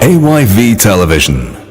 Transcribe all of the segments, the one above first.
AYV Television.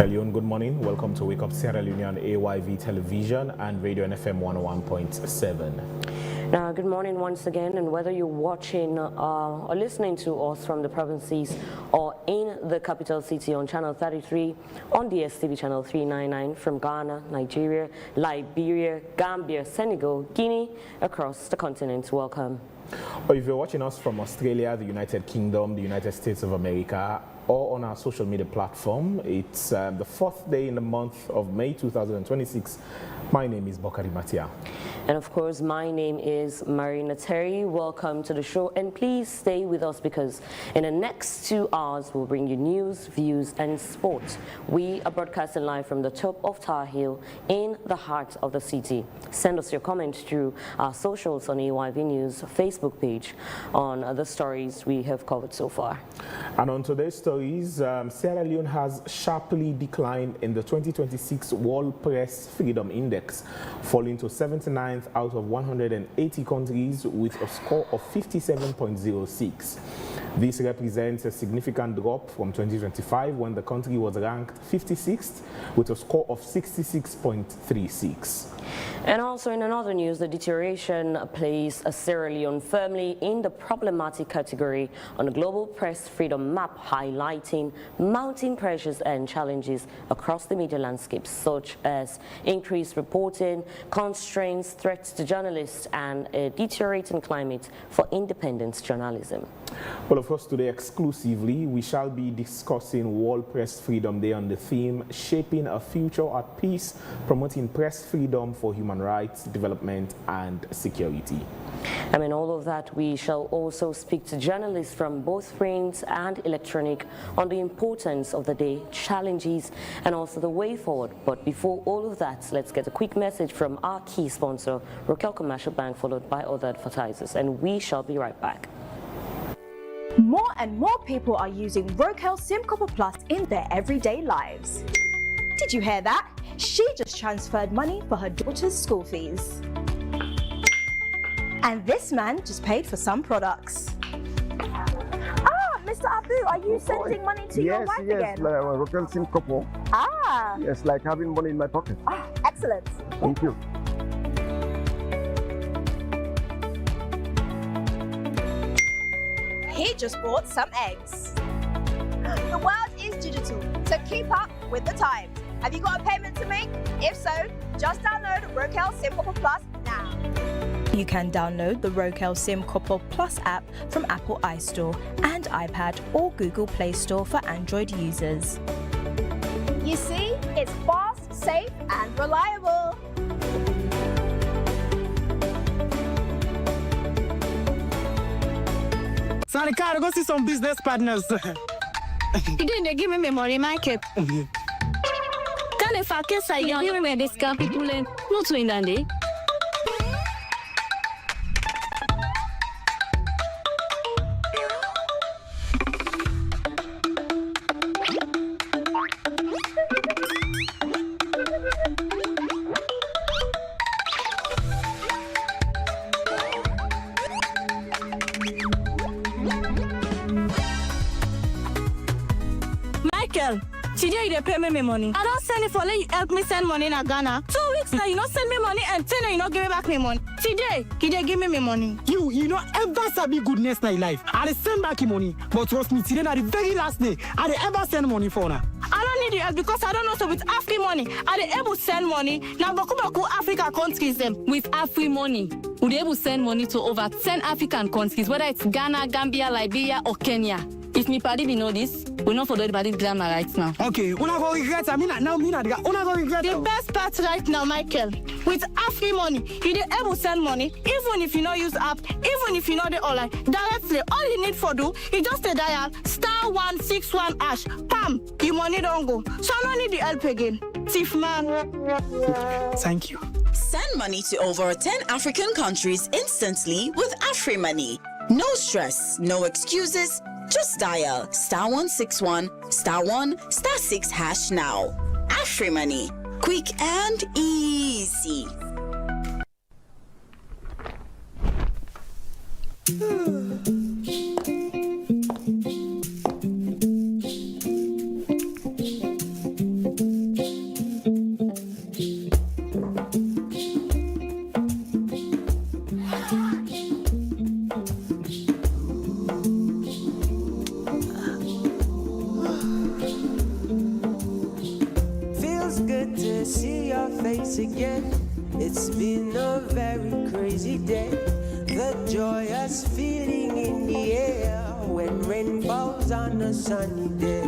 Leone, good morning. Welcome to Wake Up Sierra Leone on AYV Television and Radio NFM 101.7. Good morning once again, and whether you're watching or listening to us from the provinces or in the capital city on channel 33, on DSTV channel 399, from Ghana, Nigeria, Liberia, Gambia, Senegal, Guinea, across the continent, welcome. Or if you're watching us from Australia, the United Kingdom, the United States of America, or on our social media platform, it's the fourth day in the month of May 2026. My name is Bokari Matia. And of course, my name is Marina Terry. Welcome to the show, and please stay with us because in the next 2 hours, we'll bring you news, views, and sports. We are broadcasting live from the top of Tar Hill in the heart of the city. Send us your comments through our socials on AYV News Facebook page on the stories we have covered so far. And on today's stories, Sierra Leone has sharply declined in the 2026 World Press Freedom Index, falling to 79th out of 180 countries with a score of 57.06. This represents a significant drop from 2025 when the country was ranked 56th with a score of 66.36. And also in another news, the deterioration placed Sierra Leone firmly in the problematic category on the Global Press Freedom Map, highlighting mounting pressures and challenges across the media landscape, such as increased reporting, constraints, threats to journalists, and a deteriorating climate for independent journalism. Well, of course, today exclusively, we shall be discussing World Press Freedom Day on the theme, Shaping a Future at Peace, Promoting Press Freedom for Human Rights, Development and Security. All of that, we shall also speak to journalists from both print and electronic on the importance of the day, challenges, and also the way forward. But before all of that, let's get a quick message from our key sponsor, Wakeup Commercial Bank, followed by other advertisers, and we shall be right back. More and more people are using Wakeup SIM Copper Plus in their everyday lives. Did you hear that? She just transferred money for her daughter's school fees. And this man just paid for some products. Mr. Abu, are you sending money to your wife again? Yes, like Wakeup SIM Copper. Yes, like having money in my pocket. Excellent. Thank you. He just bought some eggs. The world is digital, so keep up with the times. Have you got a payment to make? If so, just download Wakeup SIM Copper Plus now. You can download the Wakeup SIM Copper Plus app from Apple iStore and iPad or Google Play Store for Android users. You see, it's fast, safe and reliable. Sorry, car, go see some business partners. You didn't give me memory, Michael. Can if I can say you give me this capital, not to Indy. Today you pay me money. I don't send it for let you help me send money in Ghana. 2 weeks now you not send me money and 10 you not give me back me money. Today, give me money. You know ever sabi goodness in life. I send back money, but trust me, today na the very last day I ever send money for now. I don't need your help because I don't know so with Afri money. I able send money. Now Baku Africa countries them. With Afri money, we're able to send money to over 10 African countries, whether it's Ghana, Gambia, Liberia, or Kenya. If me party be know this, we not follow the party grammar right now. Okay, una go regret. I mean, now me not. Una go regret. The best part right now, Michael, with free money, you dey able send money, even if you not use app, even if you know the online, directly. All you need for do, you just a dial *161#. Pam, your money don't go. So I don't need the help again. Thief man. Thank you. Send money to over 10 African countries instantly with AfriMoney. No stress, no excuses. Just dial *161*1*6# now. AfriMoney, quick and easy. Again, it's been a very crazy day. The joyous feeling in the air when rain falls on a sunny day.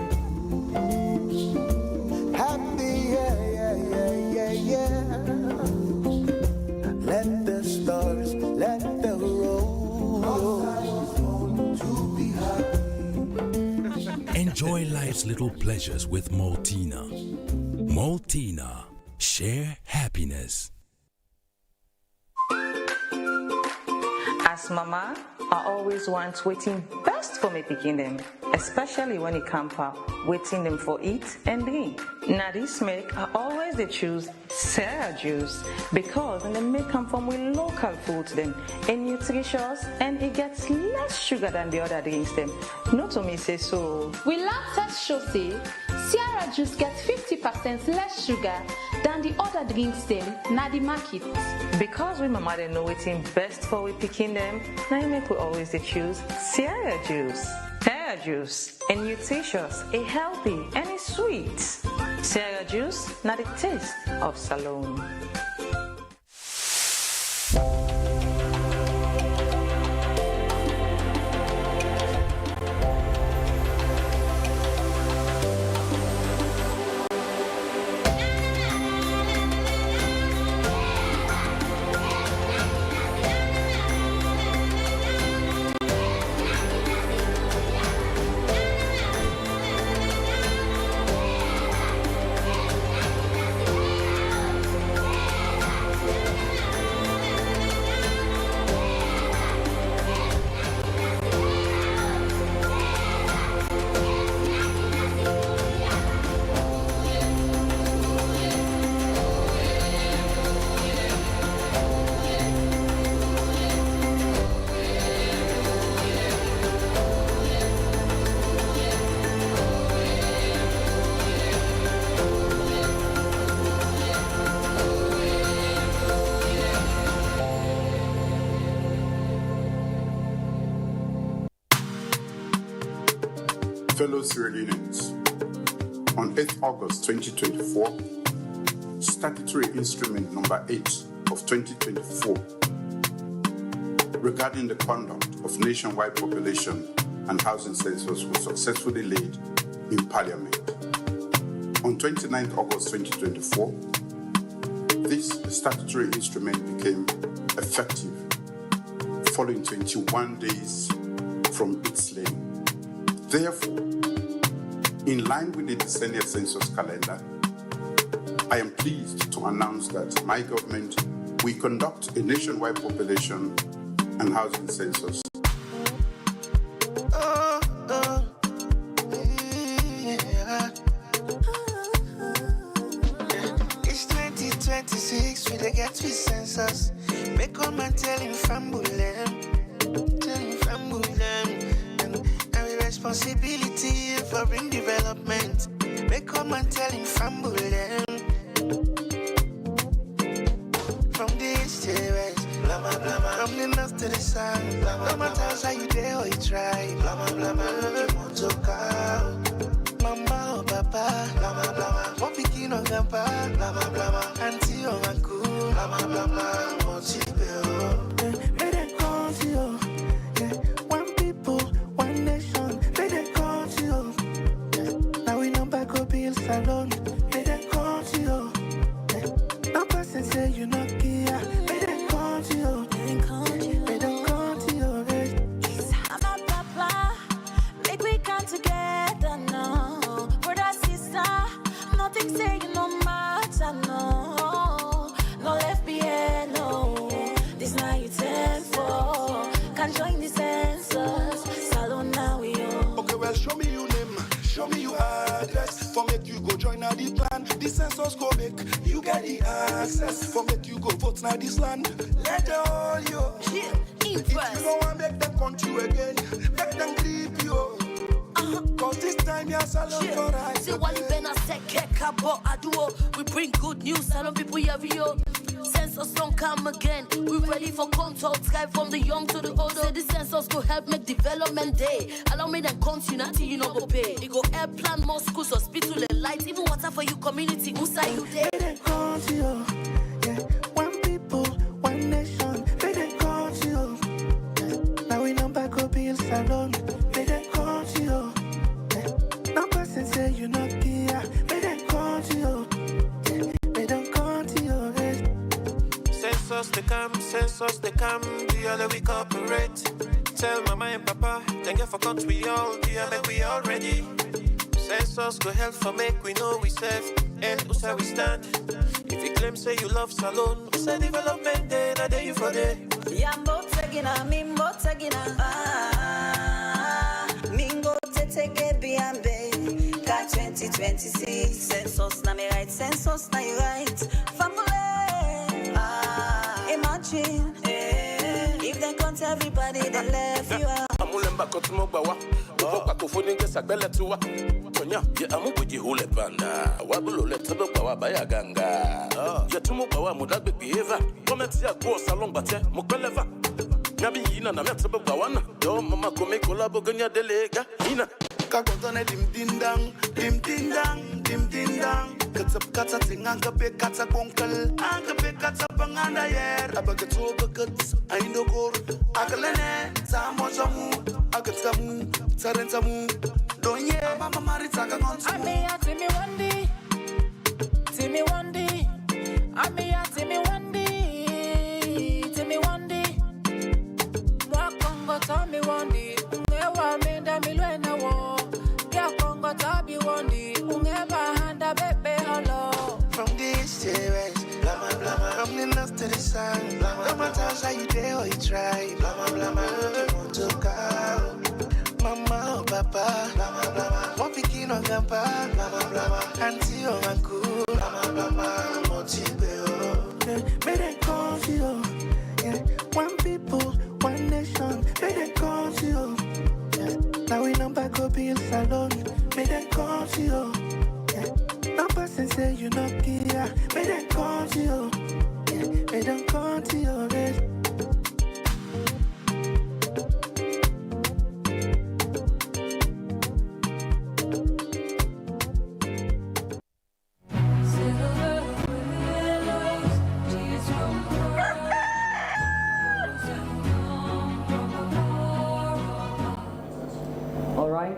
Happy, yeah. Let the stars, let the roll. Enjoy life's little pleasures with Maltina. Maltina. Share happiness. As mama, I always want waiting best for me picking them, especially when it comes up waiting them for eat and drink. Now this make I always they choose Sarah juice because they make come from with local foods them and nutritious and it gets less sugar than the other drinks them. Not to me say so. We last test show say Sierra juice gets 50% less sugar than the other drinks them na the market. Because we mama they know waiting best for we picking them, now you make we always they choose Sierra juice. Sierra juice is nutritious, it's healthy and it's sweet. Sierra juice, not the taste of Salone. Fellow Sierra Leoneans, on 8th August 2024, Statutory Instrument Number 8 of 2024 regarding the conduct of nationwide population and housing census was successfully laid in Parliament. On 29th August 2024, this statutory instrument became effective following 21 days from its laying. Therefore, in line with the decennial census calendar, I am pleased to announce that my government will conduct a nationwide population and housing census. It's 2026, we dey get with census. Make all man tell him fambulem. Responsibility for bring development. Make come and tell him famble them. From the east to the west, blah blah blah. From the north to the south, no matter how you dare or you try, blah blah blah blah. Mama or papa, blah blah blah. One picking on grandpa, blah blah blah. Auntie or uncle, blah blah blah blah. Where they call you? One people, one nation. They call Census go make you get the access. For make you go vote now this land. Let the all you. If you don't want to make them country again, make them creep you. Cause this time you're salon for right. See what you been a second cabo aduo. We bring good news, salon people every year. Census don't come again. We ready for contact, sky from the young to the old. Say the census go help make development day. Allow me them continue until you know go pay. It go help plan more schools, hospital and light. Even water for you community, who say you there? They come to you. Yeah. One people, one nation. They come to you. Yeah. Now we number go be in salon. They come to you. Yeah. No person say you not here. They come to you. Yeah. They don't come to you. Census they come, the other we cooperate. Tell mama and papa, then get for country we all, yeah, make we all ready. Census go help for make we know we safe, and who say we stand. If you claim say you love salon, who say development day, na day you for day. Yambo tegina, mimbo tegina, mingo teteke biambe. Ka 2026, census na me right, census na you right. Family. Imagine if they count everybody that left you out. Amulemba kotumogbawa, uvoka kufuni ngesa gbele tuwa. Tonya, ye amubuji hule panda. Wabulo le tebogbawa baya ganga. Ye tumogbawa mudagbe bieva. Kometi ya kuo salon bate mukweleva. Ngabi yina na metebogbawa na. Yo mama kome kolabo ganya delega. Yina. Kakotone dim din dang, dim din dang, dim din dang. Katap kata tingang kape kata kongkel, kape kata panganda yer. Abageto baget, aindo gor. Agalene, samo jamu, agatamu, tarentamu. Donye, mama marita kangonsu. Ame ya timi wandi, timi wandi. Ame ya timi wandi, timi wandi. Mwa kongo tami wandi, ungewa menda milwena wo. Ya kongo tabi wandi, ungeba handa bebe holo. From this to west, blama blama. From the north to the south, blama. No matter how you dare or you try, blama blama. You want to go, mama or papa, blama blama. One picking on grandpa, blama blama. Auntie or uncle, blama blama. Motibe may they call you, yeah. One people, one nation, may they call you, yeah. Now we number go be in salon, may they call you, yeah. No person say you not here, may they call you, yeah. May they call you, yeah.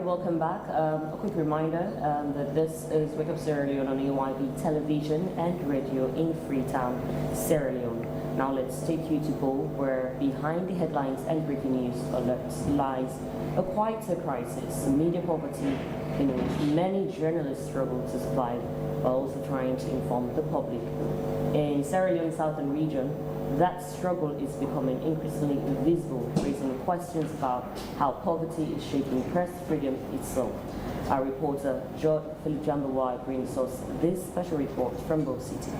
Welcome back. A quick reminder that this is Wake Up Sierra Leone on AYB television and radio in Freetown, Sierra Leone. Now let's take you to Bo, where behind the headlines and breaking news alerts lies a quieter crisis, media poverty, in which many journalists struggle to survive while also trying to inform the public. In Sierra Leone Southern region, that struggle is becoming increasingly visible, raising questions about how poverty is shaping press freedom itself. Our reporter, George Philip Jambawai, brings us this special report from Bo City.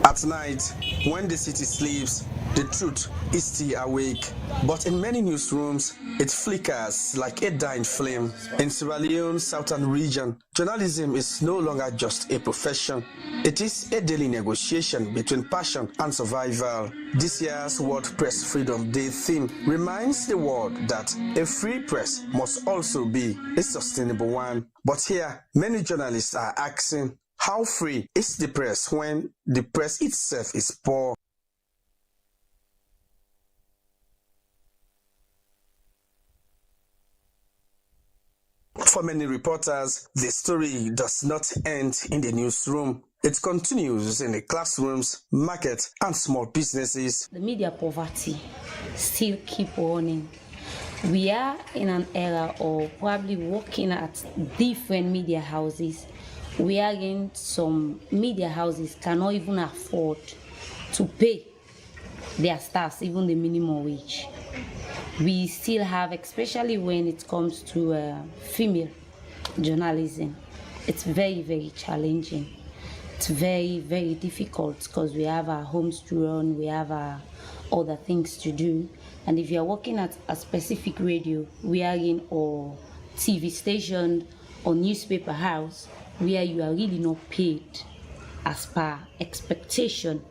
At night, when the city sleeps, the truth is still awake. But in many newsrooms, it flickers like a dying flame. In Sierra Leone's southern region, journalism is no longer just a profession. It is a daily negotiation between passion and survival. This year's World Press Freedom Day theme reminds the world that a free press must also be a sustainable one. But here, many journalists are asking, how free is the press when the press itself is poor? For many reporters, the story does not end in the newsroom. It continues in the classrooms, markets, and small businesses. The media poverty still keep running. We are in an era of probably working at different media houses. We are in some media houses cannot even afford to pay their staffs even the minimum wage. We still have, especially when it comes to female journalism, it's very, very challenging. it's very, very difficult because we have our homes to run, we have our other things to do. And if you're working at a specific radio, wearing or TV station or newspaper house where you are really not paid as per expectation,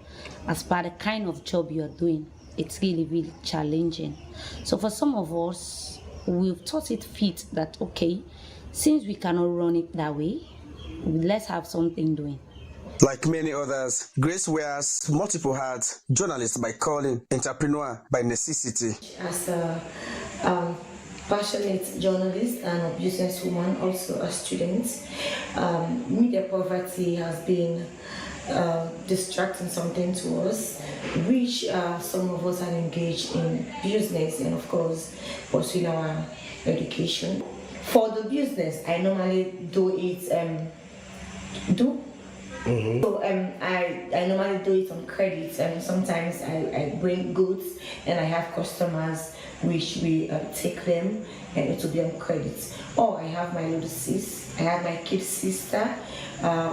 as per the kind of job you are doing, it's really, really challenging. So for some of us, we've thought it fit that, okay, since we cannot run it that way, let's have something doing. Like many others, Grace wears multiple hats: journalist by calling, entrepreneur by necessity. As a passionate journalist and a businesswoman, also a student, media poverty has been distracting something to us, which some of us are engaged in business and of course pursuing our education. For the business, I normally do it So I normally do it on credit, and sometimes I bring goods and I have customers which we take them and it will be on credit. Or I have my little sis, I have my kid sister,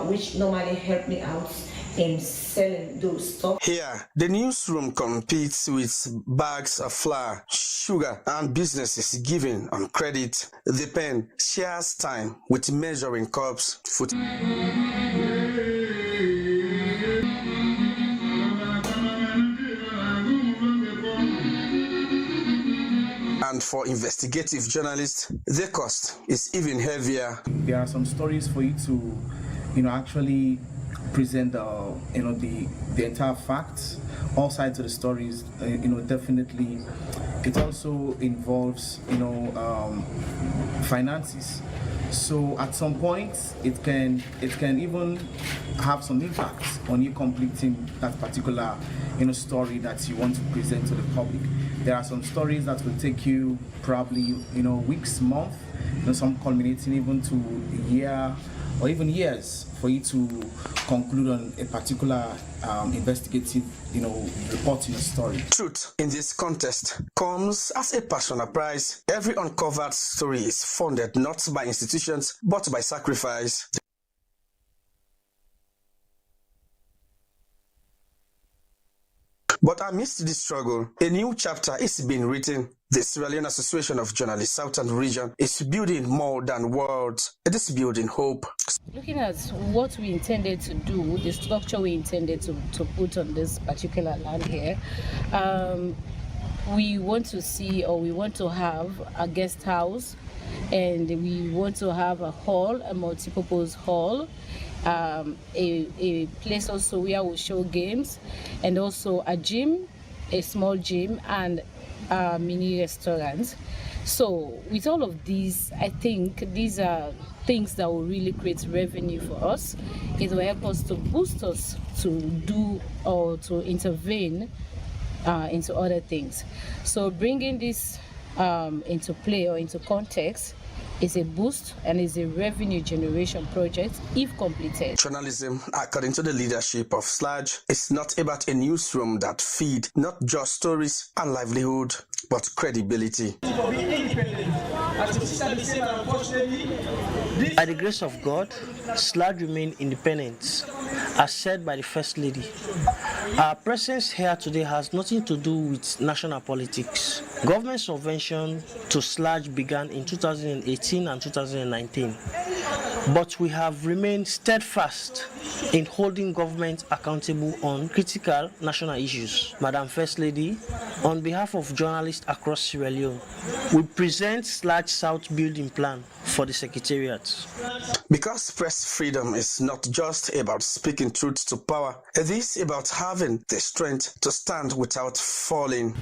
which normally help me out in selling those stuff. Here, the newsroom competes with bags of flour, sugar, and businesses given on credit. The pen shares time with measuring cups, food. And for investigative journalists, the cost is even heavier. There are some stories for you to, actually present the entire facts, all sides of the stories. Definitely, it also involves finances. So at some point, it can even have some impact on you completing that particular story that you want to present to the public. There are some stories that will take you probably weeks, months, some culminating even to a year or even years for you to conclude on a particular investigative reporting story. Truth in this contest comes as a personal prize. Every uncovered story is funded not by institutions but by sacrifice. But amidst this struggle, a new chapter is being written. The Sierra Leone Association of Journalists Southern Region is building more than words. It is building hope. Looking at what we intended to do, the structure we intended to put on this particular land here, we want to see, or we want to have a guest house, and we want to have a hall, a multi-purpose hall, a place also where we show games, and also a gym, a small gym, and a mini restaurant. So with all of these, I think these are things that will really create revenue for us. It will help us to boost us to do or to intervene into other things. So bringing this into play or into context is a boost and is a revenue generation project if completed. Journalism, according to the leadership of SLAJ, is not about a newsroom that feed not just stories and livelihood, but credibility. By the grace of God, SLAJ remain independent, as said by the First Lady. Our presence here today has nothing to do with national politics. Government subvention to SLAJ began in 2018 and 2019, but we have remained steadfast in holding government accountable on critical national issues. Madam First Lady, on behalf of journalists across Sierra Leone, we present SLAJ South Building Plan for the Secretariat. Because press freedom is not just about speaking truth to power, it is about having the strength to stand without falling.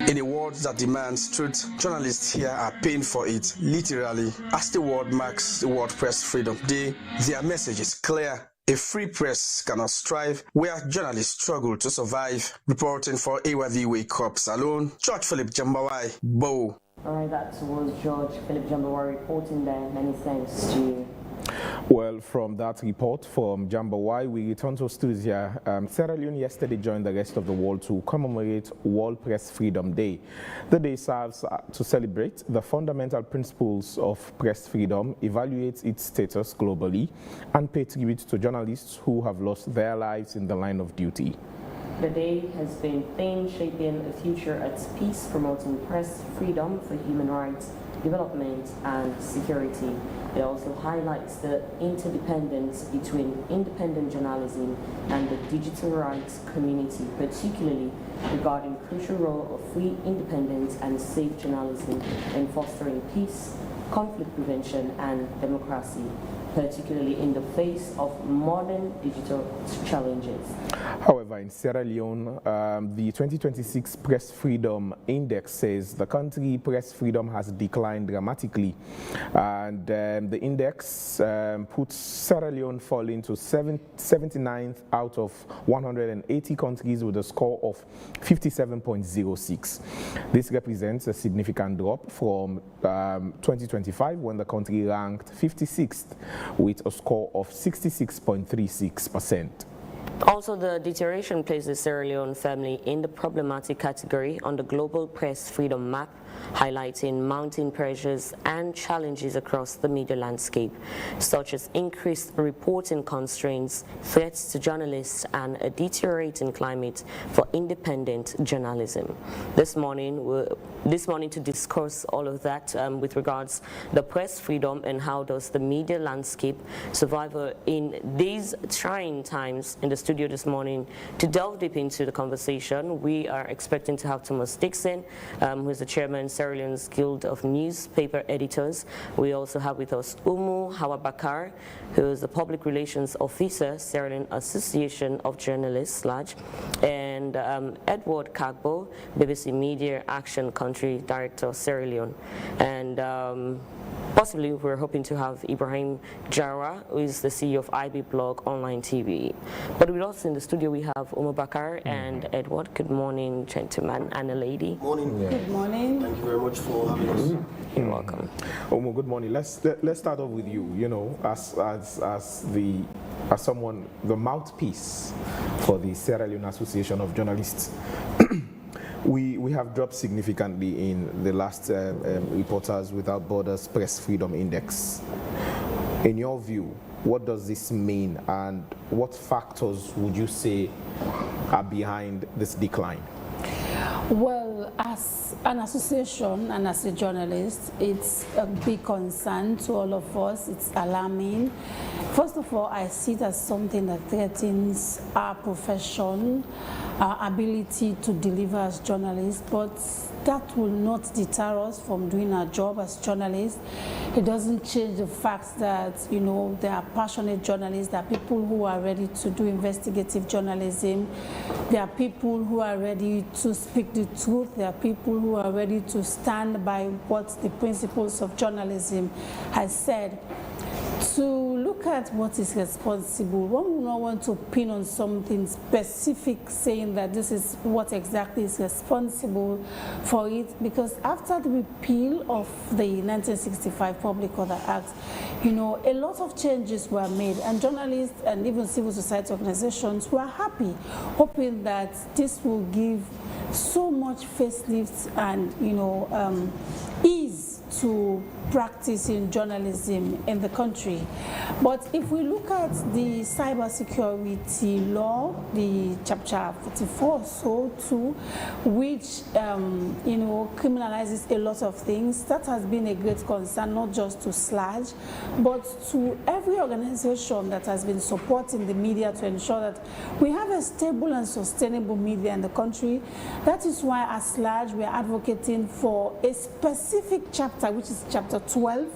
In a world that demands truth, journalists here are paying for it, literally. As the world marks the World Press Freedom Day, their message is clear. A free press cannot strive where journalists struggle to survive. Reporting for AYV Wakeup Salon, George Philip Jambawai, Bo. All right, that was George Philip Jambawai reporting there. Many thanks to you. Well, from that report from Jambawai, we return to studios here. Sierra Leone yesterday joined the rest of the world to commemorate World Press Freedom Day. The day serves to celebrate the fundamental principles of press freedom, evaluate its status globally, and pay tribute to journalists who have lost their lives in the line of duty. The day has been themed shaping a future at peace, promoting press freedom for human rights, development and security. It also highlights the interdependence between independent journalism and the digital rights community, particularly regarding the crucial role of free, independent and safe journalism in fostering peace, conflict prevention and democracy, particularly in the face of modern digital challenges. However, in Sierra Leone, the 2026 Press Freedom Index says the country press freedom has declined dramatically, and the index puts Sierra Leone falling to 79th out of 180 countries with a score of 57.06. This represents a significant drop from 2025 when the country ranked 56th with a score of 66.36%. Also, the deterioration places Sierra Leone firmly in the problematic category on the global press freedom map, highlighting mounting pressures and challenges across the media landscape, such as increased reporting constraints, threats to journalists, and a deteriorating climate for independent journalism. This morning to discuss all of that with regards the press freedom and how does the media landscape survive in these trying times. In the studio this morning to delve deep into the conversation, we are expecting to have Thomas Dixon, who is the chairman Sierra Leone's Guild of Newspaper Editors. We also have with us Umu Hawabakar, who is the Public Relations Officer, Sierra Leone Association of Journalists, SLAJ, and Edward Kagbo, BBC Media Action Country Director, Sierra Leone. And possibly we're hoping to have Ibrahim Jara, who is the CEO of IB Blog Online TV. But with us in the studio we have Umu Bakar and Edward. Good morning, gentlemen and a lady. Morning. Yeah. Good morning. Thank you very much for having us. You're welcome. Umu, good morning. Let's start off with you. You know, as someone, the mouthpiece for the Sierra Leone Association of Journalists. We have dropped significantly in the last Reporters Without Borders Press Freedom Index. In your view, what does this mean, and what factors would you say are behind this decline? Well, as an association and as a journalist, it's a big concern to all of us. It's alarming. First of all, I see it as something that threatens our profession, our ability to deliver as journalists, but that will not deter us from doing our job as journalists. It doesn't change the fact that, you know, there are passionate journalists, there are people who are ready to do investigative journalism, there are people who are ready to speak the truth, there are people who are ready to stand by what the principles of journalism has said. To look at what is responsible, one will not want to pin on something specific saying that this is what exactly is responsible for it, because after the repeal of the 1965 Public Order Act, you know, a lot of changes were made, and journalists and even civil society organizations were happy, hoping that this will give so much facelift and, you know, ease to practicing journalism in the country. But if we look at the cybersecurity law, the chapter 44, so too, which you know, criminalizes a lot of things, that has been a great concern, not just to SLAJ, but to every organization that has been supporting the media to ensure that we have a stable and sustainable media in the country. That is why as SLAJ we are advocating for a specific chapter, which is chapter 12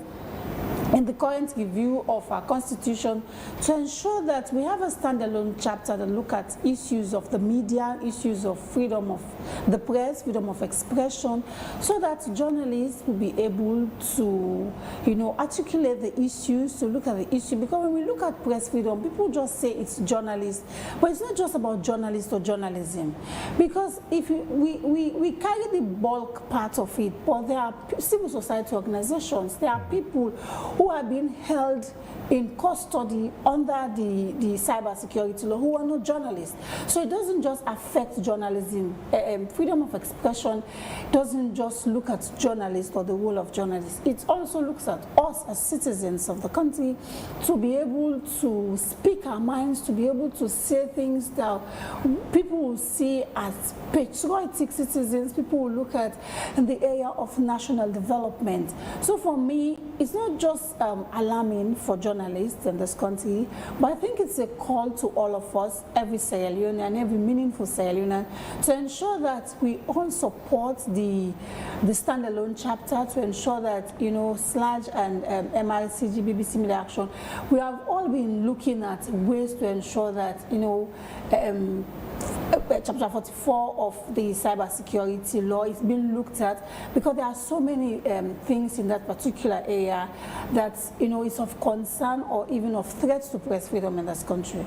in the current review of our constitution, to ensure that we have a standalone chapter that look at issues of the media, issues of freedom of the press, freedom of expression, so that journalists will be able to, you know, articulate the issues, to look at the issue. Because when we look at press freedom, people just say it's journalists, but it's not just about journalists or journalism. Because if we carry the bulk part of it, but there are civil society organizations, there are people who are being held in custody under the cybersecurity law who are not journalists. So it doesn't just affect journalism. Freedom of expression doesn't just look at journalists or the role of journalists. It also looks at us as citizens of the country to be able to speak our minds, to be able to say things that people will see as patriotic citizens, people will look at in the area of national development. So for me, it's not just alarming for journalists in this country, but I think it's a call to all of us, every Sierra Leonean and every meaningful Sierra Leonean, to ensure that we all support the standalone chapter, to ensure that, you know, SLAG and MRCG, BBC Media Action, we have all been looking at ways to ensure that, you know, Chapter 44 of the cybersecurity law is being looked at, because there are so many things in that particular area that, you know, is of concern or even of threats to press freedom in this country.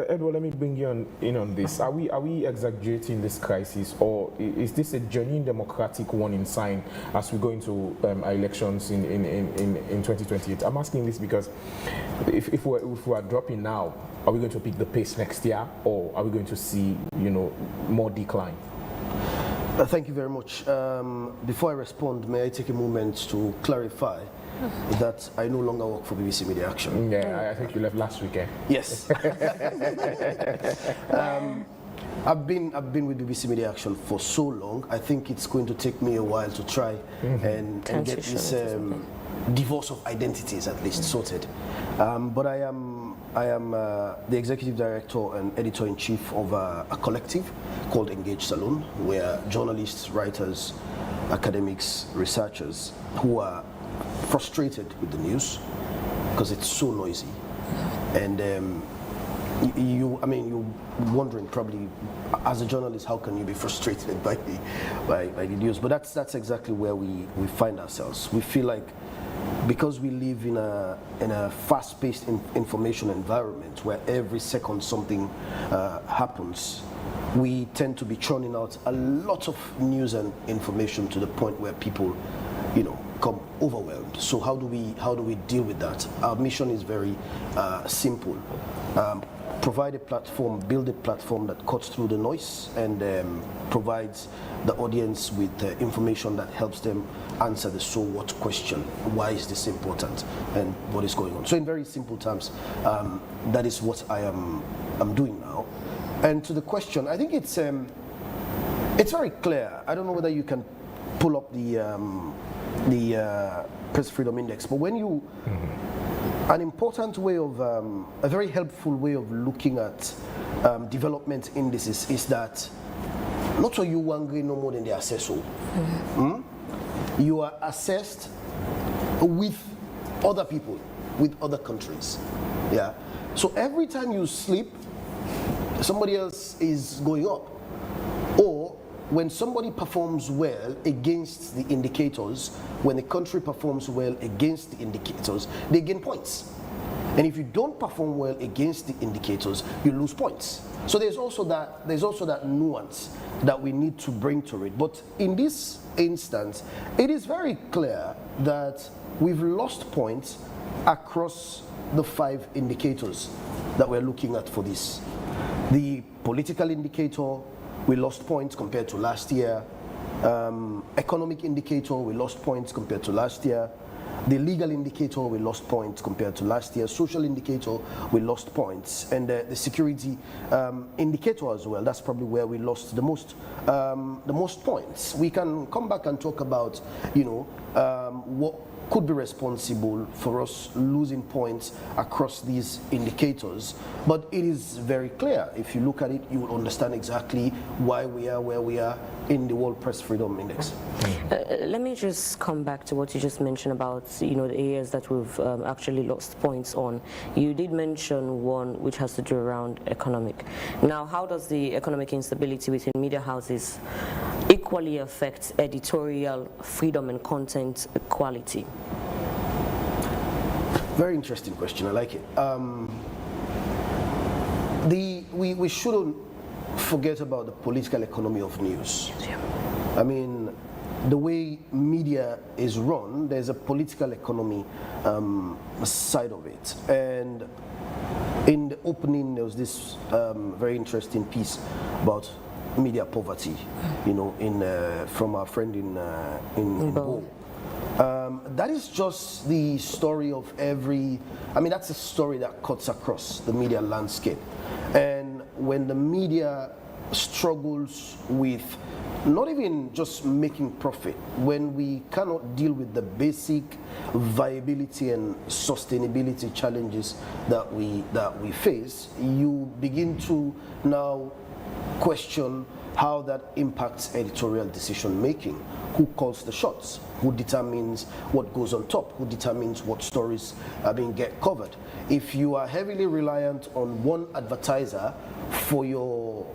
Edward, let me bring you in on this. Are we exaggerating this crisis, or is this a genuine democratic warning sign as we go into elections in 2028? I'm asking this because if we are dropping now, are we going to pick the pace next year, or are we going to see, you know, more decline? Thank you very much. Before I respond, may I take a moment to clarify that I no longer work for BBC Media Action. Yeah, I think you left last weekend. Yes. I've been with BBC Media Action for so long. I think it's going to take me a while to try and get this divorce of identities at least sorted. But I am the executive director and editor-in-chief of a collective called Engage Salon, where journalists, writers, academics, researchers who are frustrated with the news because it's so noisy, and you're wondering probably as a journalist, how can you be frustrated by the news? But that's exactly where we find ourselves. We feel like, because we live in a fast-paced information environment where every second something happens, we tend to be churning out a lot of news and information to the point where people, you know, become overwhelmed. So how do we deal with that? Our mission is very simple. Provide a platform, build a platform that cuts through the noise and provides the audience with information that helps them answer the so what question. Why is this important and what is going on? So in very simple terms, that is what I'm doing now. And to the question, I think it's very clear. I don't know whether you can pull up the Press Freedom Index, but when you an important way of, a very helpful way of looking at development indices is that not all you want no more than the assessor. You are assessed with other people, with other countries. Yeah. So every time you sleep, somebody else is going up. Or when somebody performs well against the indicators, when a country performs well against the indicators, they gain points. And if you don't perform well against the indicators, you lose points. So there's also that nuance that we need to bring to it. But in this instance, it is very clear that we've lost points across the 5 indicators that we're looking at for this. The political indicator, we lost points compared to last year. Economic indicator, we lost points compared to last year. The legal indicator, we lost points compared to last year. Social indicator, we lost points. And the security indicator as well, that's probably where we lost the most points. We can come back and talk about, you know, what could be responsible for us losing points across these indicators. But it is very clear. If you look at it, you will understand exactly why we are where we are in the World Press Freedom Index. Let me just come back to what you just mentioned about, you know, the areas that we've actually lost points on. You did mention one which has to do around economic. Now, how does the economic instability within media houses equally affect editorial freedom and content quality? Very interesting question. I like it. We shouldn't forget about the political economy of news. I mean, the way media is run, there's a political economy side of it. And in the opening, there was this very interesting piece about media poverty, you know, from our friend in Bo. That is just the story of that's a story that cuts across the media landscape. And when the media struggles with not even just making profit, when we cannot deal with the basic viability and sustainability challenges that we face, you begin to now question how that impacts editorial decision making. Who calls the shots? Who determines what goes on top? Who determines what stories get covered? If you are heavily reliant on one advertiser for your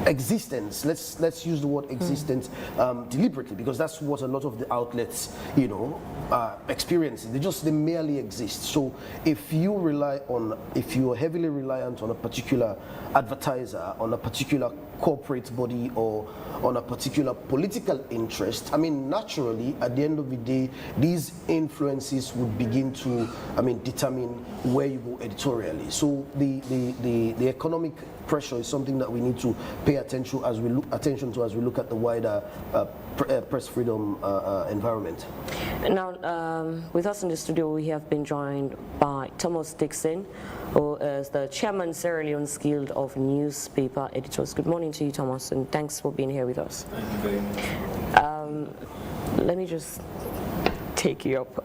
existence, let's use the word existence deliberately, because that's what a lot of the outlets, experience. They merely exist. So if you are heavily reliant on a particular advertiser, on a particular corporate body, or on a particular political interest, naturally, at the end of the day, these influences would begin to, determine where you go editorially. So the economic pressure is something that we need to pay attention to as we look at the wider press freedom environment. Now, with us in the studio, we have been joined by Thomas Dixon, who is the chairman, Sierra Leone's Guild of Newspaper Editors. Good morning to you, Thomas, and thanks for being here with us. Thank you very much. Let me just take you up.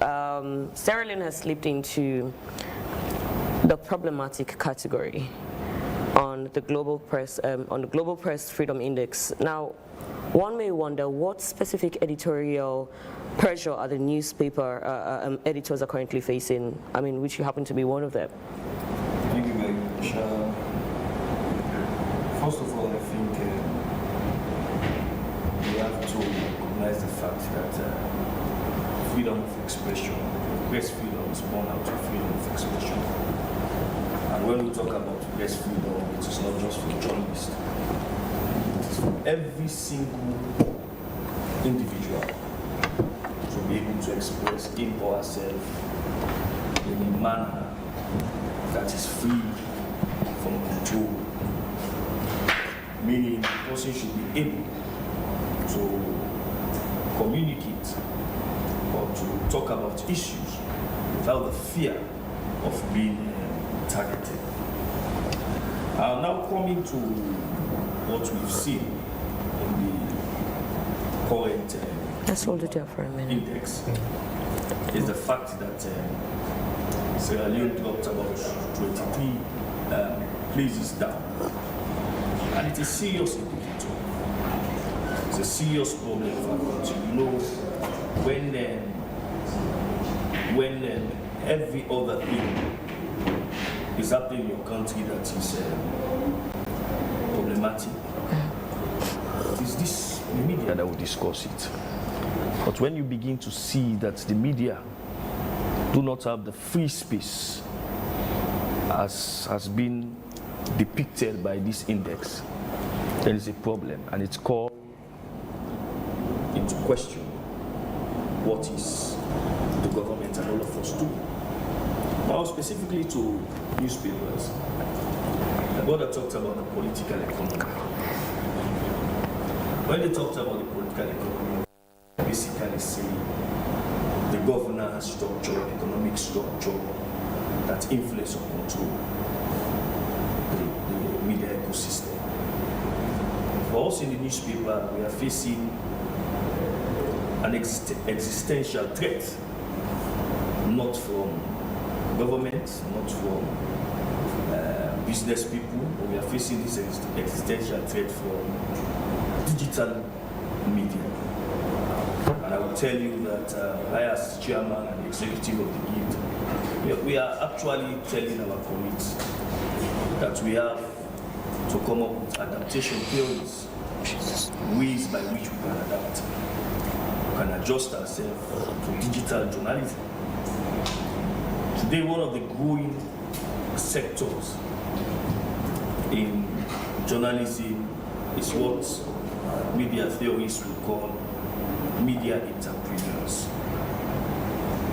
Sierra Leone has slipped into the problematic category on the global press freedom index. Now, one may wonder what specific editorial pressure are the newspaper editors are currently facing, which you happen to be one of them. Thank you very much. First of all, I think we have to recognize the fact that freedom of expression, press freedom is born out of freedom of expression. And when we talk about press freedom, it is not just for journalists. It's for every single individual to be able to express him or herself in a manner that is free from control. Meaning the person should be able to communicate or to talk about issues without the fear of being targeted. Now coming to what we've seen in the current Let's hold it there for a minute. Index is the fact that Sierra Leone dropped about 23 places down, and it's a serious indicator. It's a serious problem for our country. When every other thing is happening in your country that is problematic, it is this media that will discuss it. But when you begin to see that the media do not have the free space as has been depicted by this index, there is a problem, and it's called into question what is the government and all of us do. Now, specifically to newspapers, the brother talked about the political economy. When they talked about the political economy, basically say the governor has structure, economic structure that influence or control the media ecosystem. For us in the newspaper, we are facing an existential threat, not from government, not from business people, but we are facing this existential threat from digital media. And I will tell you that I, as chairman and executive of the Guild, we are actually telling our colleagues that we have to come up with adaptation theories, ways by which we can adapt, we can adjust ourselves to digital journalism. Today, one of the growing sectors in journalism is what media theorists would call media entrepreneurs,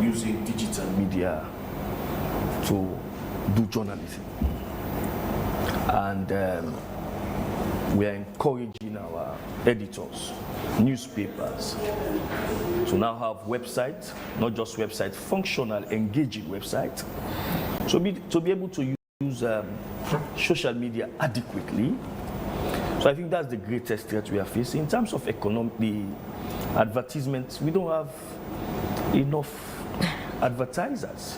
using digital media to do journalism. And we are encouraging our editors, newspapers, to now have websites, not just websites, functional, engaging websites, to be able to use social media adequately. So I think that's the greatest threat we are facing. In terms of the advertisements, we don't have enough advertisers.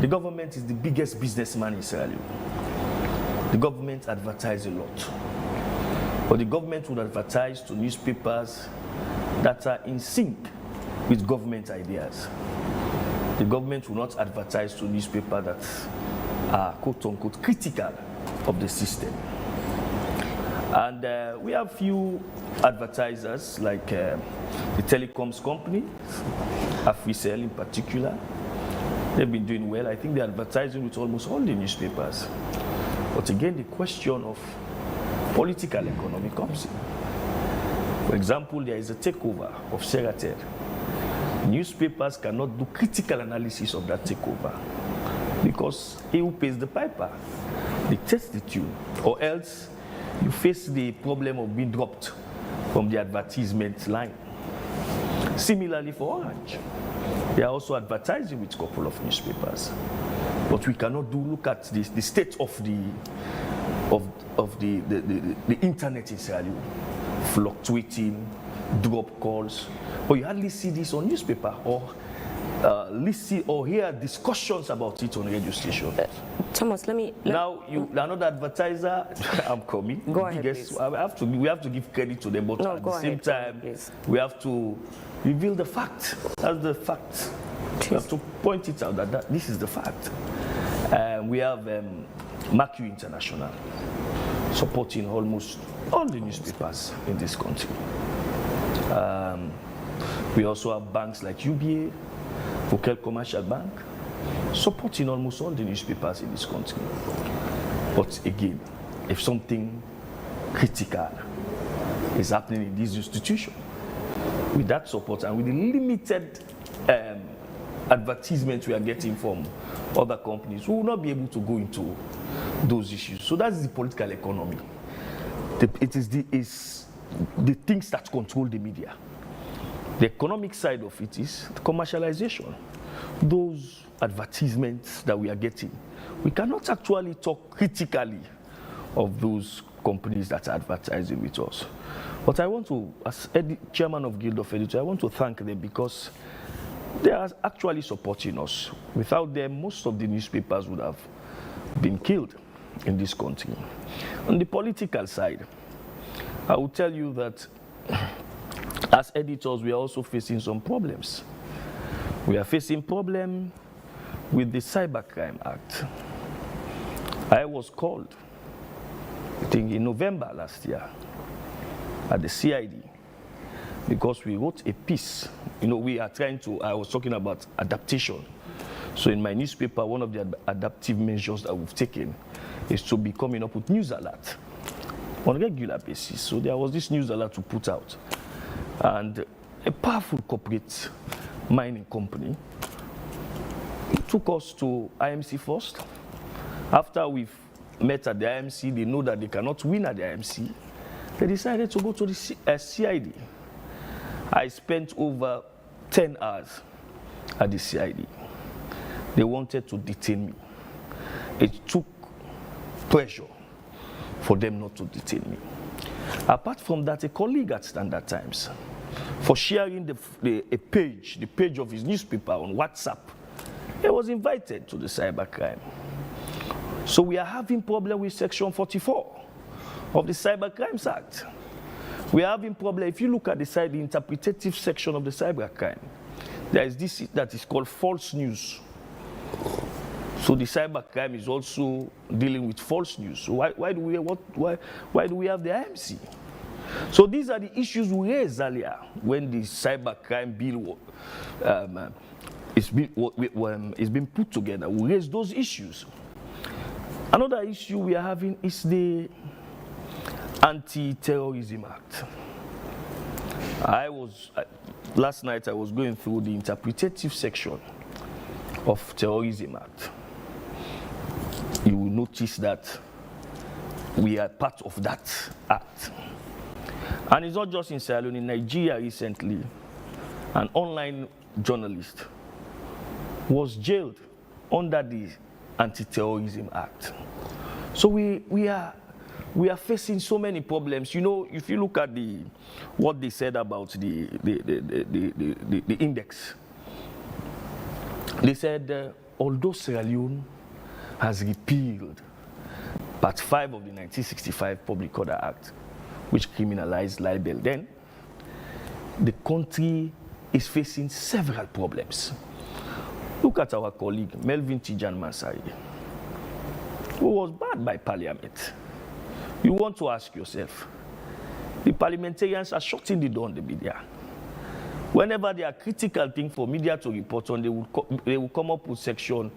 The government is the biggest businessman in Sierra Leone. The government advertises a lot. But the government would advertise to newspapers that are in sync with government ideas. The government will not advertise to newspapers that are quote-unquote critical of the system. And we have few advertisers like the telecoms company, Africell in particular. They've been doing well. I think they're advertising with almost all the newspapers. But again, the question of political economy comes in. For example, there is a takeover of Seratel. Newspapers cannot do critical analysis of that takeover because he who pays the piper dictates the tune, or else you face the problem of being dropped from the advertisement line. Similarly for Orange, they are also advertising with a couple of newspapers. But we cannot look at the state of the internet in Sierra Leone, fluctuating, drop calls. But you hardly see this on newspaper or listen or hear discussions about it on radio station. Thomas, now another advertiser. I'm coming. Go ahead, please. We have to give credit to them, but no, at the same time, we have to reveal the fact. That's the fact. We have to point it out that this is the fact. We have Mercury International supporting almost all the newspapers in this country. We also have banks like UBA, Wakeup Commercial Bank, supporting almost all the newspapers in this country. But again, if something critical is happening in this institution, with that support and with the limited advertisement we are getting from other companies, we will not be able to go into those issues. So that's the political economy. It is the things that control the media. The economic side of it is the commercialization. Those advertisements that we are getting, we cannot actually talk critically of those companies that are advertising with us. But I want to, as chairman of Guild of Editors, I want to thank them because they are actually supporting us. Without them, most of the newspapers would have been killed in this country. On the political side, I will tell you that as editors, we are also facing some problems. We are facing problem with the Cybercrime Act. I was called, I think in November last year, at the CID, because we wrote a piece. You know, we are trying to, I was talking about adaptation. So in my newspaper, one of the adaptive measures that we've taken is to be coming up with news alert on a regular basis. So there was this news alert to put out. And a powerful corporate mining company took us to IMC first. After we've met at the IMC, they know that they cannot win at the IMC. They decided to go to the CID. I spent over 10 hours at the CID. They wanted to detain me. It took pressure for them not to detain me. Apart from that, a colleague at Standard Times, for sharing the page of his newspaper on WhatsApp, he was invited to the cybercrime. So we are having problem with Section 44 of the Cybercrimes Act. We are having problem. If you look at the interpretative section of the cybercrime, there is this that is called false news. So the cybercrime is also dealing with false news. So why do we have the IMC? So these are the issues we raised earlier when the cybercrime bill is being put together. We raised those issues. Another issue we are having is the Anti-Terrorism Act. Last night I was going through the interpretative section of Terrorism Act. You will notice that we are part of that act. And it's not just in Sierra Leone. In Nigeria recently, an online journalist was jailed under the Anti-Terrorism Act. So we are facing so many problems. You know, if you look at what they said about the index, they said although Sierra Leone has repealed Part 5 of the 1965 Public Order Act, which criminalized libel, then the country is facing several problems. Look at our colleague Melvin Tijan Mansari, who was banned by Parliament. You want to ask yourself, the parliamentarians are shutting the door on the media. Whenever there are critical things for media to report on, they will come up with section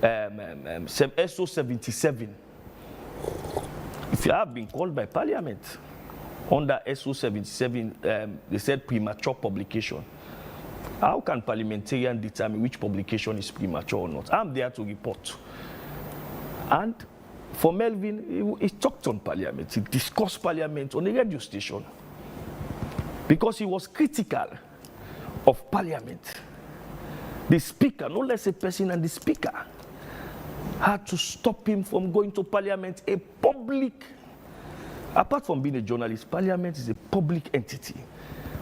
SO 77. If you have been called by Parliament under SO 77, they said premature publication. How can parliamentarians determine which publication is premature or not? I'm there to report. And for Melvin, he talked on Parliament. He discussed Parliament on a radio station because he was critical of Parliament. The Speaker, no less a person than the Speaker, had to stop him from going to Parliament, a public, apart from being a journalist, Parliament is a public entity.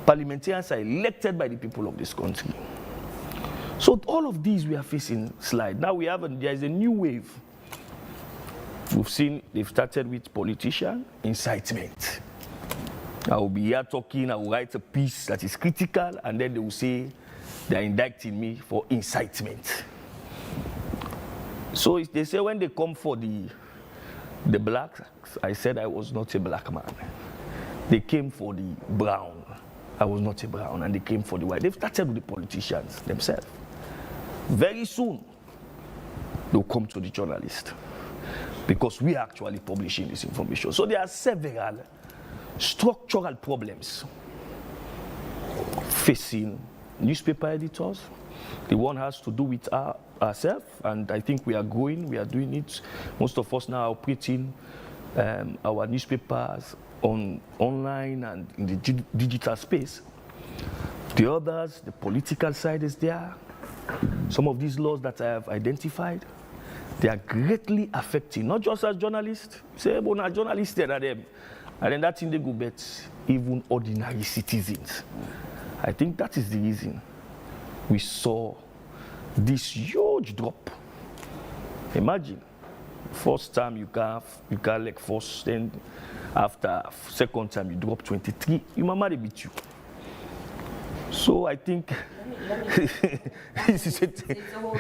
Parliamentarians are elected by the people of this country. So all of these we are facing slide. Now there is a new wave. We've seen they've started with politician incitement. I will be here talking, I will write a piece that is critical, and then they will say they're indicting me for incitement. So they say when they come for the blacks, I said I was not a black man. They came for the brown. I was not a brown, and they came for the white. They've started with the politicians themselves. Very soon, they'll come to the journalist because we are actually publishing this information. So there are several structural problems facing newspaper editors. The one has to do with ourselves, and I think we are growing, we are doing it. Most of us now are operating our newspapers online and in the digital space. The others, the political side is there. Some of these laws that I have identified, they are greatly affecting, not just as journalists, say, but not journalists, there are them. And then that's in the go bet, even ordinary citizens. I think that is the reason we saw this huge drop. Imagine, first time you can like first, then after second time you drop 23, your mama they beat you. So I think it's a whole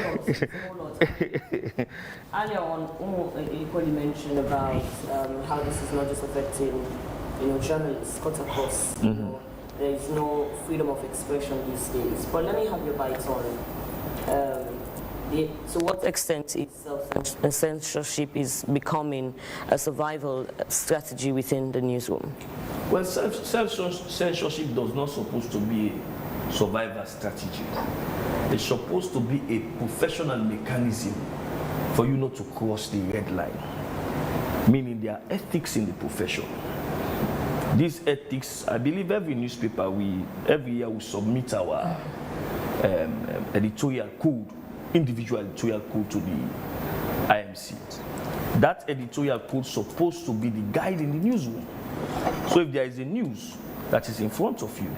lot. Earlier on, you mentioned about how this is not just affecting, journalists, cut across. There is no freedom of expression these days. But let me have your bite on. To what extent is censorship is becoming a survival strategy within the newsroom? Well, self-censorship does not supposed to be a survival strategy. It's supposed to be a professional mechanism for you not to cross the red line. Meaning there are ethics in the profession. These ethics, I believe every newspaper, every year we submit our editorial code, individual editorial code to the IMC. That editorial code is supposed to be the guide in the newsroom. So if there is a news that is in front of you,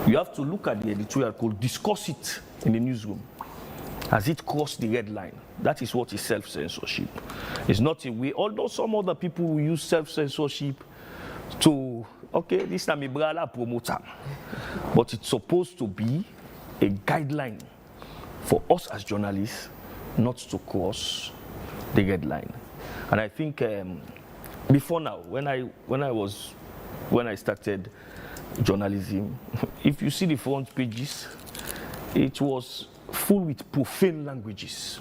you have to look at the editorial code, discuss it in the newsroom. Has it crossed the red line? That is what is self-censorship. It's not a way, although some other people will use self-censorship to, okay, this time a promoter. But it's supposed to be a guideline for us as journalists not to cross the red line. And I think before now, when I started journalism, if you see the front pages, it was full with profane languages.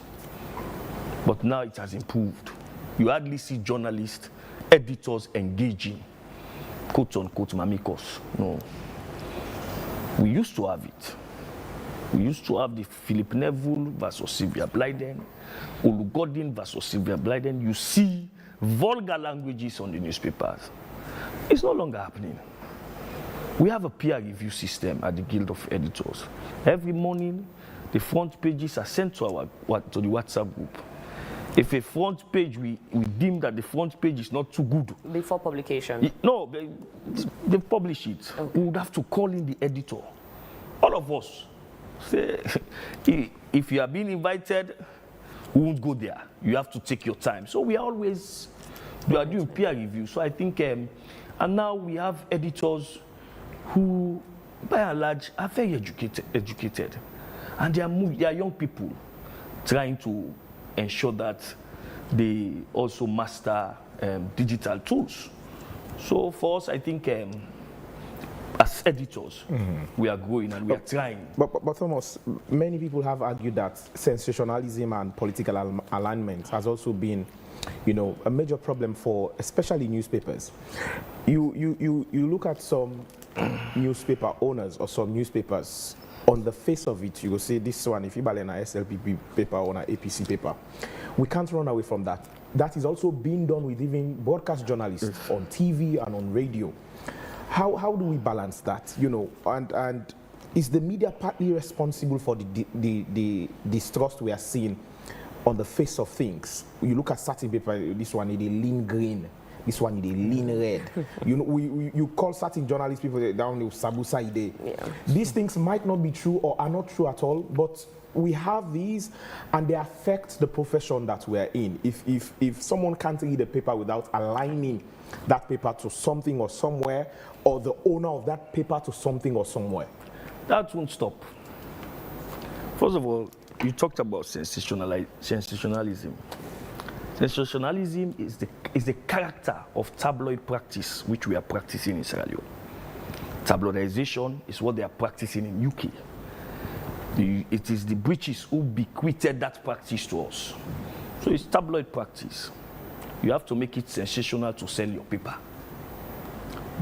But now it has improved. You hardly see journalists, editors engaging quote-unquote mamikos. No. We used to have it. We used to have the Philip Neville versus Sylvia Blyden, Olugodin versus Sylvia Blyden. You see vulgar languages on the newspapers. It's no longer happening. We have a peer review system at the Guild of Editors. Every morning, the front pages are sent to the WhatsApp group. If a front page, we deem that the front page is not too good. Before publication? No, they publish it. Okay. We would have to call in the editor. All of us. Say, if you are being invited, we won't go there. You have to take your time. So we are doing peer review. So I think, and now we have editors who, by and large, are very educated. And they are young people trying to ensure that they also master digital tools. So for us, I think as editors, we are growing and we are trying. But Thomas, many people have argued that sensationalism and political alignment has also been, a major problem for especially newspapers. You look at some newspaper owners or some newspapers. On the face of it, you will say this one, if you buy an SLPP paper or an APC paper, we can't run away from that. That is also being done with even broadcast journalists on TV and on radio. How do we balance that? And is the media partly responsible for the distrust we are seeing on the face of things? You look at certain paper, this one is a lean green. This one is a lean red. You call certain journalists people down to Sabusa Ide. Yeah. These things might not be true or are not true at all, but we have these and they affect the profession that we're in. If someone can't read a paper without aligning that paper to something or somewhere, or the owner of that paper to something or somewhere, that won't stop. First of all, you talked about sensationalism. Sensationalism is the character of tabloid practice which we are practicing in Sierra Leone. Tabloidization is what they are practicing in UK. It is the British who bequeathed that practice to us. So it's tabloid practice. You have to make it sensational to sell your paper.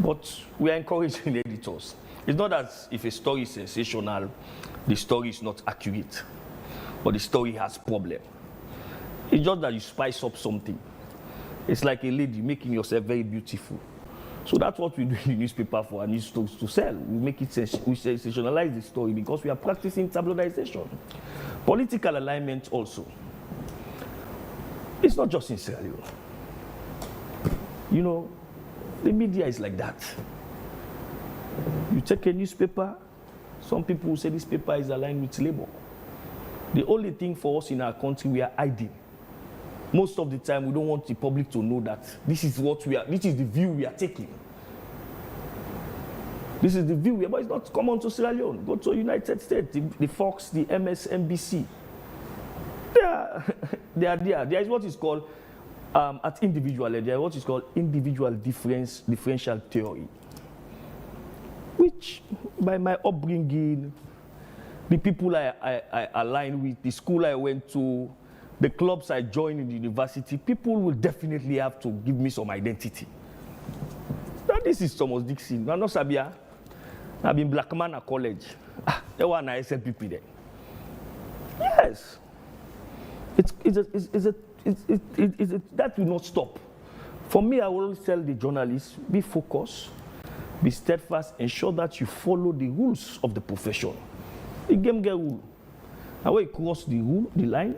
But we are encouraging the editors. It's not as if a story is sensational, the story is not accurate, but the story has problem. It's just that you spice up something. It's like a lady making yourself very beautiful. So that's what we do in the newspaper for our news stories to sell. We make it we sensationalize the story because we are practicing tabloidization. Political alignment also. It's not just in Sierra Leone. The media is like that. You take a newspaper, some people will say this paper is aligned with Labour. The only thing for us in our country, we are hiding. Most of the time, we don't want the public to know that this is the view we are taking. This is the view but it's not common to Sierra Leone. Go to the United States, the Fox, the MSNBC. They are there. There is what is called, at individual level, there is what is called individual differential theory. Which, by my upbringing, the people I align with, the school I went to, the clubs I joined in the university, people will definitely have to give me some identity. Now, this is Thomas Dixon. I'm not Sabia. I've been black man at college. They were an SLPP there. Yes. That will not stop. For me, I will always tell the journalists, be focused, be steadfast, ensure that you follow the rules of the profession. The game get rule. And when you cross the line,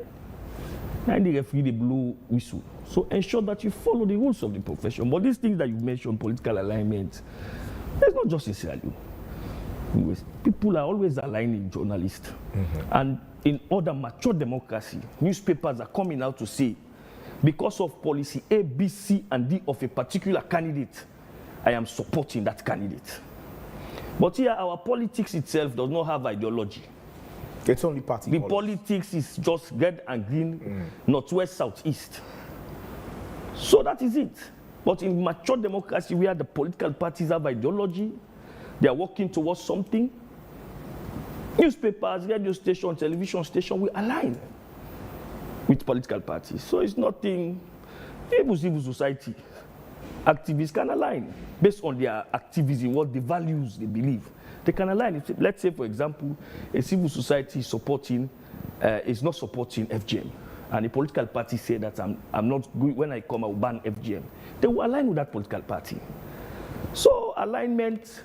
and the referee the blue whistle. So ensure that you follow the rules of the profession. But these things that you mentioned, political alignment, it's not just in Sierra Leone. People are always aligning journalists. And in other mature democracy, newspapers are coming out to say, because of policy A, B, C, and D of a particular candidate, I am supporting that candidate. But here, our politics itself does not have ideology. It's only party. The politics is just red and green, northwest, southeast. So that is it. But in mature democracy, where the political parties have ideology, they are working towards something. Newspapers, radio station, television station will align with political parties. So it's nothing. Civil society. activists can align based on their activism, what the values they believe. They can align. If, let's say, for example, a civil society is not supporting FGM, and a political party say that I'm not going, when I come, I will ban FGM. They will align with that political party. So alignment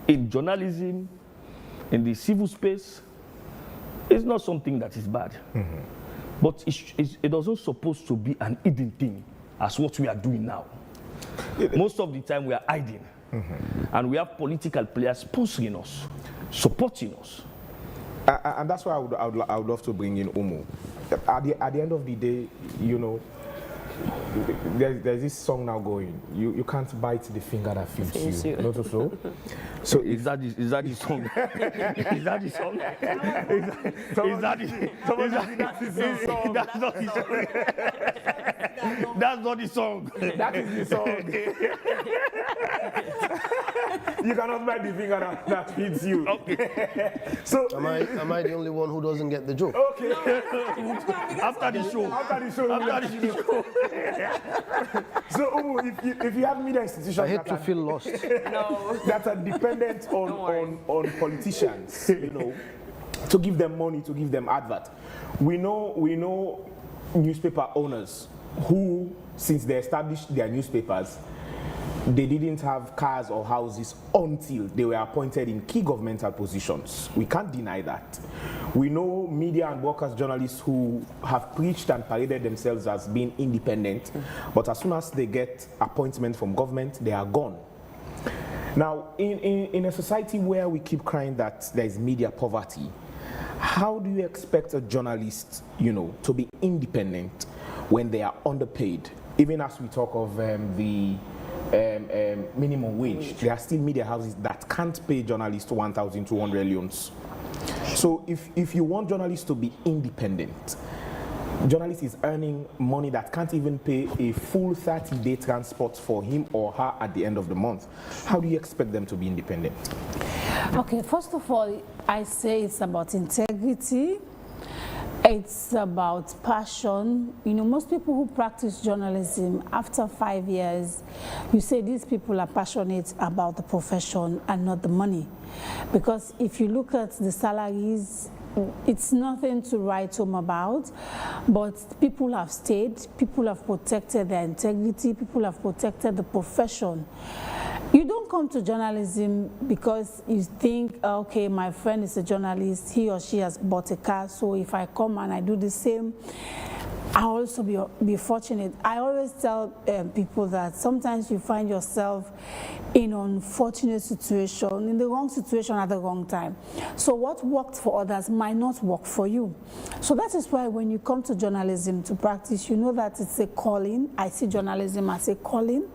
in journalism, in the civil space, is not something that is bad. Mm-hmm. But it also supposed to be an hidden thing, as what we are doing now. Most of the time we are hiding. Mm-hmm. And we have political players sponsoring us, supporting us. And that's why I would love to bring in Umu. At the end of the day, you know, there's this song now going. You can't bite the finger that feeds you. Not so. So is that the song? Is that the song? That's not the song. That is the song. You cannot bite the finger that feeds you. Okay. So am I the only one who doesn't get the joke? Okay. After the show. So, Umu, if you have media institutions, I hate to feel lost. That are dependent on politicians, you know, to give them money, to give them advert. We know newspaper owners who, since they established their newspapers, they didn't have cars or houses until they were appointed in key governmental positions. We can't deny that. We know media and workers journalists who have preached and paraded themselves as being independent, but as soon as they get appointment from government, they are gone. Now, in a society where we keep crying that there is media poverty, how do you expect a journalist, you know, to be independent when they are underpaid? Even as we talk of the minimum wage, there are still media houses that can't pay journalists 1,200 leones. So if you want journalists to be independent, journalist is earning money that can't even pay a full 30-day transport for him or her at the end of the month. How do you expect them to be independent? Okay, first of all, I say it's about integrity. It's about passion. You know, most people who practice journalism, after 5 years, you say these people are passionate about the profession and not the money. Because if you look at the salaries, it's nothing to write home about, but people have stayed, people have protected their integrity, people have protected the profession. You don't come to journalism because you think, okay, my friend is a journalist, he or she has bought a car, so if I come and I do the same, I'll also be fortunate. I always tell people that sometimes you find yourself in an unfortunate situation, in the wrong situation at the wrong time. So what worked for others might not work for you. So that is why when you come to journalism to practice, you know that it's a calling. I see journalism as a calling.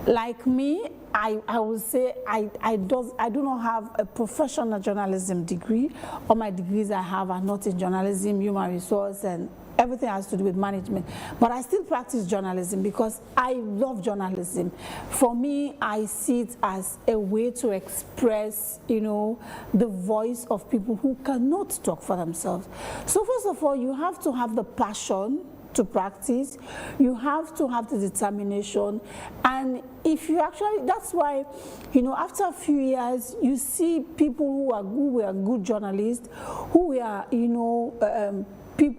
Like me, I would say I do not have a professional journalism degree. All my degrees I have are not in journalism, human resource, and everything has to do with management. But I still practice journalism because I love journalism. For me, I see it as a way to express, you know, the voice of people who cannot talk for themselves. So first of all, you have to have the passion to practice, you have to have the determination, and if you actually, that's why, you know, after a few years, you see people who were good journalists, who were, you know,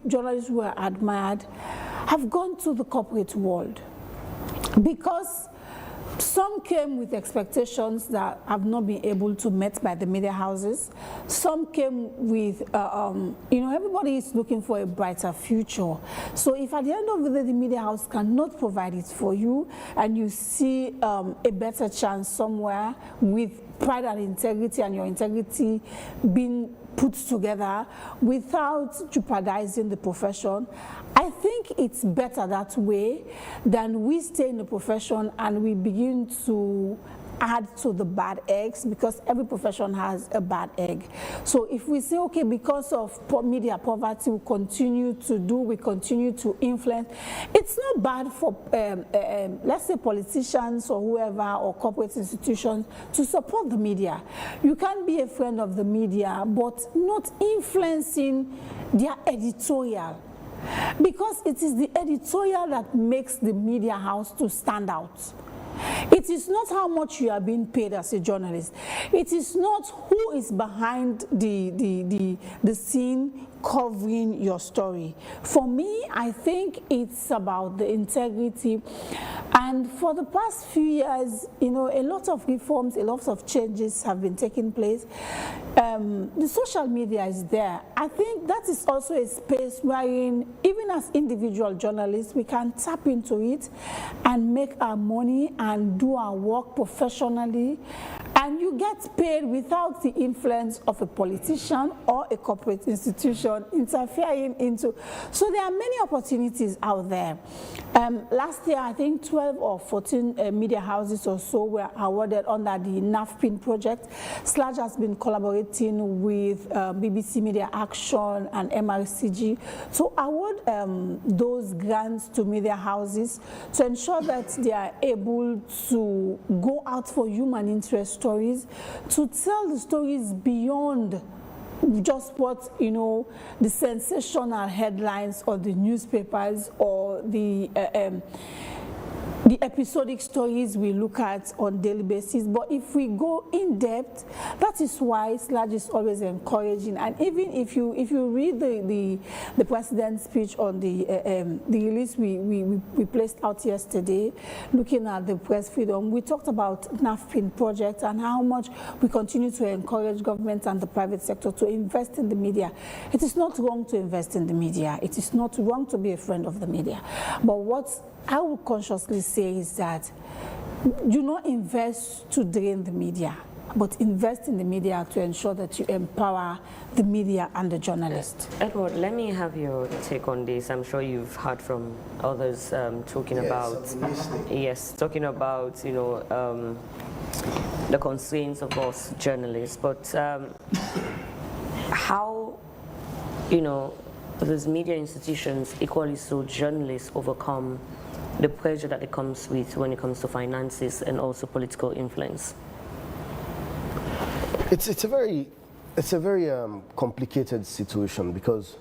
journalists who were admired, have gone to the corporate world because some came with expectations that have not been able to met by the media houses. Some came with, you know, everybody is looking for a brighter future. So if at the end of the day, the media house cannot provide it for you, and you see a better chance somewhere with pride and integrity, and your integrity being put together without jeopardizing the profession, I think it's better that way than we stay in the profession and we begin to add to the bad eggs, because every profession has a bad egg. So if we say, okay, because of media poverty, we continue to influence, it's not bad for, let's say, politicians or whoever or corporate institutions to support the media. You can be a friend of the media, but not influencing their editorial. Because it is the editorial that makes the media house to stand out. It is not how much you are being paid as a journalist. It is not who is behind the scene covering your story. For me, I think it's about the integrity. And for the past few years, you know, a lot of reforms, a lot of changes have been taking place. The social media is there. I think that is also a space wherein, even as individual journalists, we can tap into it and make our money and do our work professionally. And you get paid without the influence of a politician or a corporate institution interfering into. So there are many opportunities out there. Last year, I think 12 or 14 media houses or so were awarded under the NAFPIN project. SLAJ has been collaborating with BBC Media Action and MRCG to award those grants to media houses to ensure that they are able to go out for human interest stories, to tell the stories beyond just what, you know, the sensational headlines or the newspapers or the episodic stories we look at on daily basis. But if we go in depth, that is why SLAJ is always encouraging. And even if you read the president's speech on the release we placed out yesterday, looking at the press freedom, we talked about NAFPIN project and how much we continue to encourage government and the private sector to invest in the media. It is not wrong to invest in the media. It is not wrong to be a friend of the media. But what I would consciously say is that do not invest to drain the media, but invest in the media to ensure that you empower the media and the journalists. Edward, let me have your take on this. I'm sure you've heard from others talking about, talking about, you know, the constraints of us journalists, but how, you know, those media institutions, equally so journalists, overcome the pressure that it comes with when it comes to finances and also political influence? It's a very complicated situation because,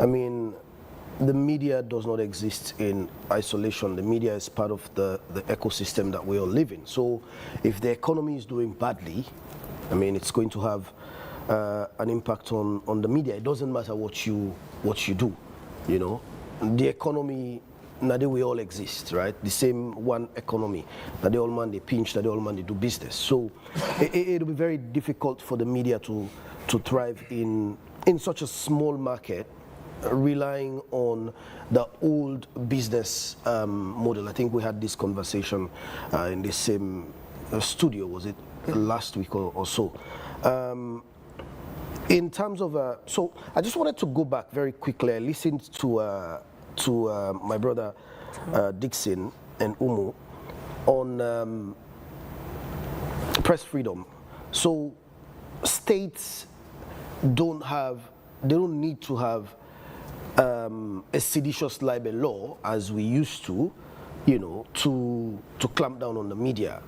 I mean, the media does not exist in isolation. The media is part of the ecosystem that we all live in. So if the economy is doing badly, I mean, it's going to have an impact on the media. It doesn't matter what you do, you know. The economy, now we all exist, right? The same one economy. That they all man they pinch, that they all man they do business. So it'll be very difficult for the media to thrive in such a small market, relying on the old business model. I think we had this conversation in the same studio, was it last week or so? In terms of, so I just wanted to go back very quickly. I listened to my brother Dixon and Umu on press freedom. So states don't need to have a seditious libel law as we used to, you know, to clamp down on the media.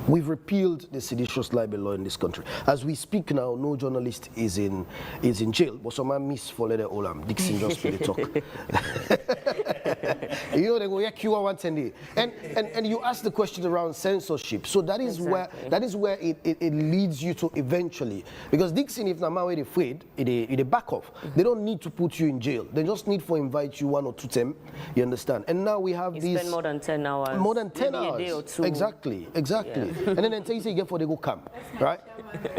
We've repealed the seditious libel law in this country. As we speak now, no journalist is in jail. But some man miss for the Olam. Dixon just for the talk. You know, they go, yeah, Q110. And you ask the question around censorship. So that is where it leads you to eventually. Because Dixon, if Nama is afraid, it back off. They don't need to put you in jail. They just need to invite you 1 or 2 times. You understand? And now we have these. Spend more than 10 hours. More than 10 maybe hours. A day or two. Exactly. Yeah. And then until you say you get for they go camp, right?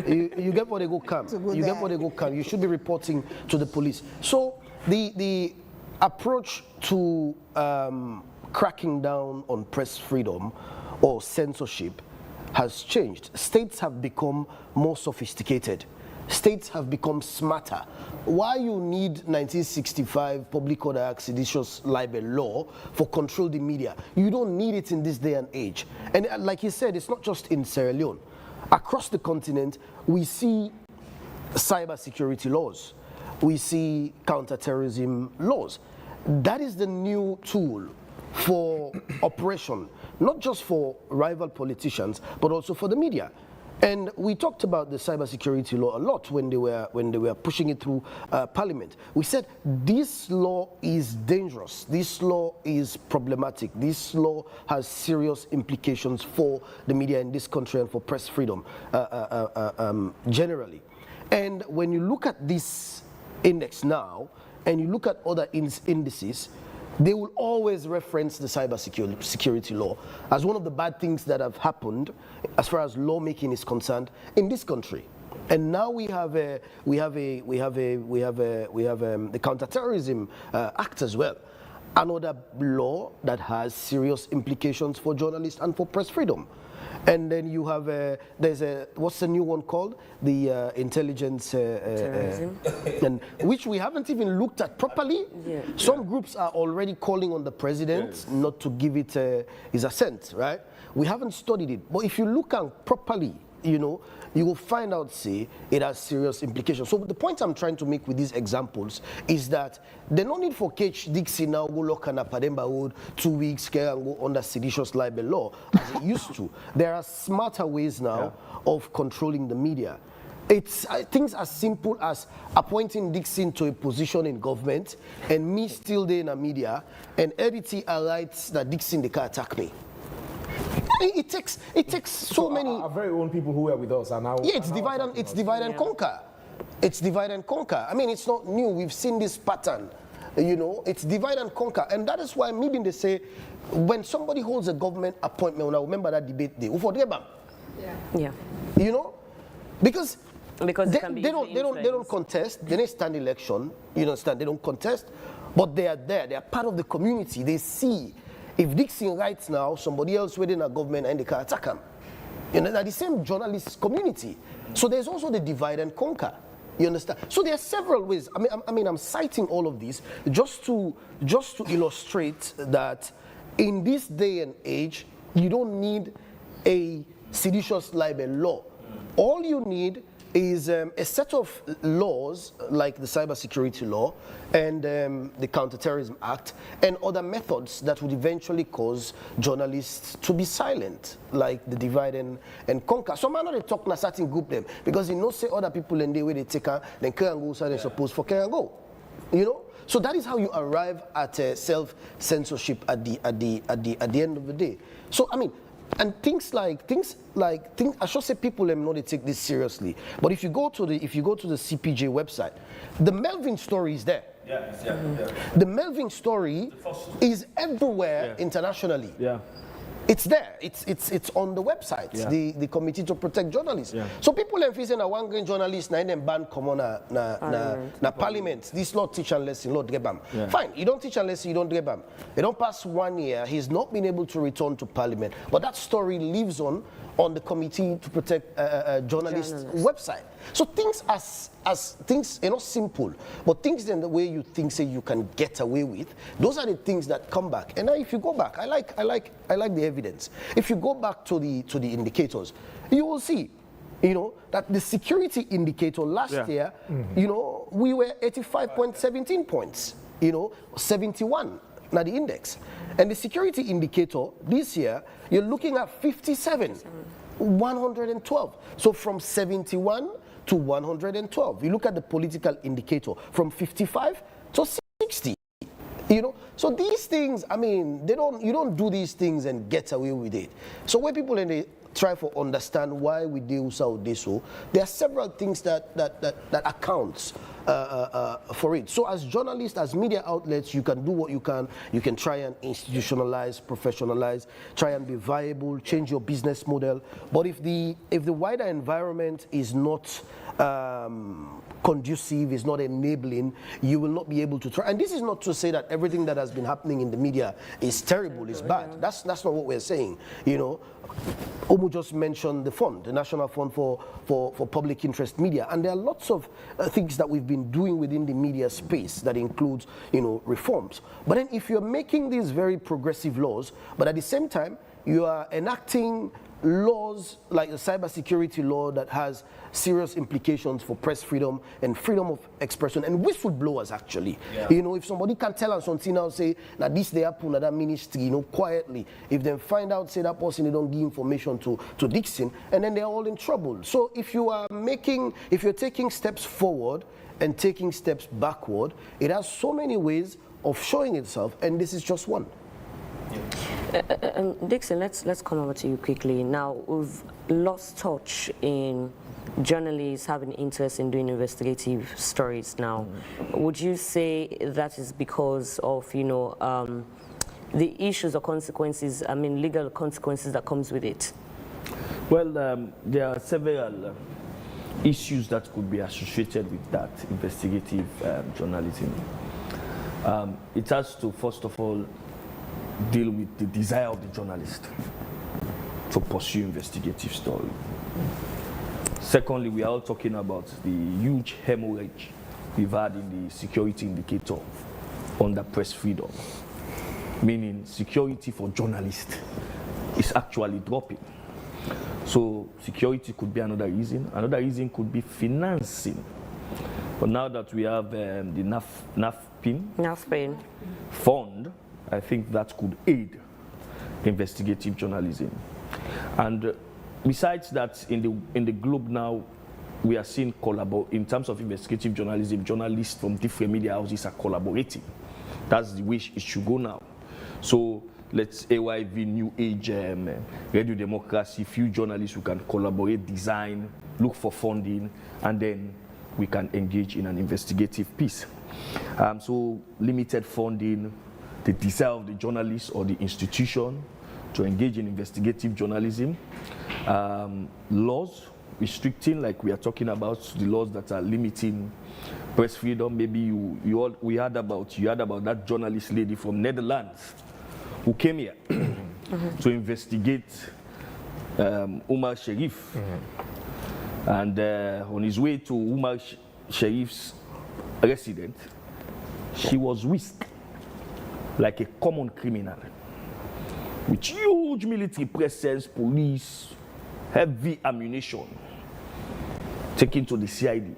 You get for they go camp. You get for they go camp. You should be reporting to the police. So the approach to cracking down on press freedom or censorship has changed. States have become more sophisticated. States have become smarter. Why you need 1965 Public Order Act seditious libel law for control the media? You don't need it in this day and age. And like you said, it's not just in Sierra Leone. Across the continent, we see cybersecurity laws. We see counterterrorism laws. That is the new tool for operation, not just for rival politicians, but also for the media. And we talked about the cybersecurity law a lot when they were pushing it through Parliament. We said this law is dangerous. This law is problematic. This law has serious implications for the media in this country and for press freedom generally. And when you look at this index now, and you look at other indices, they will always reference the cybersecurity law as one of the bad things that have happened as far as lawmaking is concerned in this country. And now we have the Counterterrorism Act as well, another law that has serious implications for journalists and for press freedom. And then you have what's the new one called? The intelligence terrorism, and which we haven't even looked at properly. Yeah. Some groups are already calling on the president not to give it his assent, right? We haven't studied it, but if you look at properly, you know, you will find out, say, it has serious implications. So the point I'm trying to make with these examples is that there's no need for Cage Dixie now go look at Pademba Wood 2 weeks care and go under seditious libel law as it used to. There are smarter ways now of controlling the media. It's things as simple as appointing Dixon to a position in government and me still there in the media and LDT writes that Dixon they can attack me. It takes so many. Our very own people who were with us are now. Yeah, it's divide and conquer. It's divide and conquer. I mean, it's not new. We've seen this pattern. You know, it's divide and conquer, and that is why maybe they say when somebody holds a government appointment. When I remember that debate day, yeah. You know, because they don't contest. They don't stand election. You understand? They don't contest, but they are there. They are part of the community. They see. If Dixon writes now, somebody else within a government and they can attack him. You know, they're the same journalist community. So there's also the divide and conquer. You understand? So there are several ways. I mean, I'm citing all of these just to illustrate that in this day and age, you don't need a seditious libel law. All you need is a set of laws like the cybersecurity law and the Counterterrorism Act and other methods that would eventually cause journalists to be silent, like the divide and conquer. Some are not talking a certain group them because you know say other people in the way they take her, then can go so they're supposed for can go. You know? So that is how you arrive at self-censorship at the end of the day. So I mean, and things like I should say people know they take this seriously. But if you go to the CPJ website, the Melvin story is there. The Melvin story is everywhere internationally. Yeah. It's there. It's on the website. The Committee to Protect Journalists. So people are facing a one green journalist na them ban common na parliament. This law teach unless you drebam. Fine, you don't teach unless you don't drebam. They don't pass 1 year. He's not been able to return to parliament. But that story lives on the Committee to Protect Journalists website. So things as things not simple, but things in the way you think say you can get away with. Those are the things that come back. And now if you go back, I like the evidence. If you go back to the indicators, you will see, you know, that the security indicator last year, you know, we were 85.17 points, you know, 71. Now the index. And the security indicator this year, you're looking at 57, 112. So from 71 to 112. You look at the political indicator from 55 to 60. You know, so these things, I mean, you don't do these things and get away with it. So when people they try to understand why we do so, there are several things that accounts for it. So as journalists, as media outlets, you can do what you can. You can try and institutionalize, professionalize, try and be viable, change your business model. But if the wider environment is not conducive, is not enabling, you will not be able to try. And this is not to say that everything that has been happening in the media is terrible, is bad. That's not what we're saying. You know, Omu just mentioned the fund, the National Fund for Public Interest Media, and there are lots of things that we've been doing within the media space that includes, you know, reforms. But then if you're making these very progressive laws, but at the same time you are enacting laws like the cybersecurity law that has serious implications for press freedom and freedom of expression and whistleblowers actually. Yeah. You know, if somebody can tell us something now, say, now this they happen at that ministry, you know, quietly, if they find out, say that person, they don't give information to Dixon, and then they're all in trouble. So if you're taking steps forward and taking steps backward, it has so many ways of showing itself, and this is just one. Dixon, let's come over to you quickly. Now, we've lost touch in journalists having interest in doing investigative stories now. Would you say that is because of, you know, the issues or consequences, I mean, legal consequences that comes with it? Well, there are several issues that could be associated with that investigative journalism. It has to, first of all, deal with the desire of the journalist to pursue investigative story. Secondly, we are all talking about the huge hemorrhage we've had in the security indicator under press freedom, meaning security for journalists is actually dropping. So security could be another reason. Another reason could be financing. But now that we have the NAFPIN fund, I think that could aid investigative journalism. And besides that, in the globe now, we are seeing in terms of investigative journalism, journalists from different media houses are collaborating. That's the way it should go now. So let's AYV, New Age, Radio Democracy, few journalists who can collaborate, design, look for funding, and then we can engage in an investigative piece. So limited funding, the desire of the journalist or the institution to engage in investigative journalism, laws restricting, like we are talking about, the laws that are limiting press freedom. Maybe you heard about that journalist lady from Netherlands who came here to investigate Umar Sharif. And on his way to Umar Sharif's residence, she was whisked like a common criminal with huge military presence, police, heavy ammunition, taken to the CID.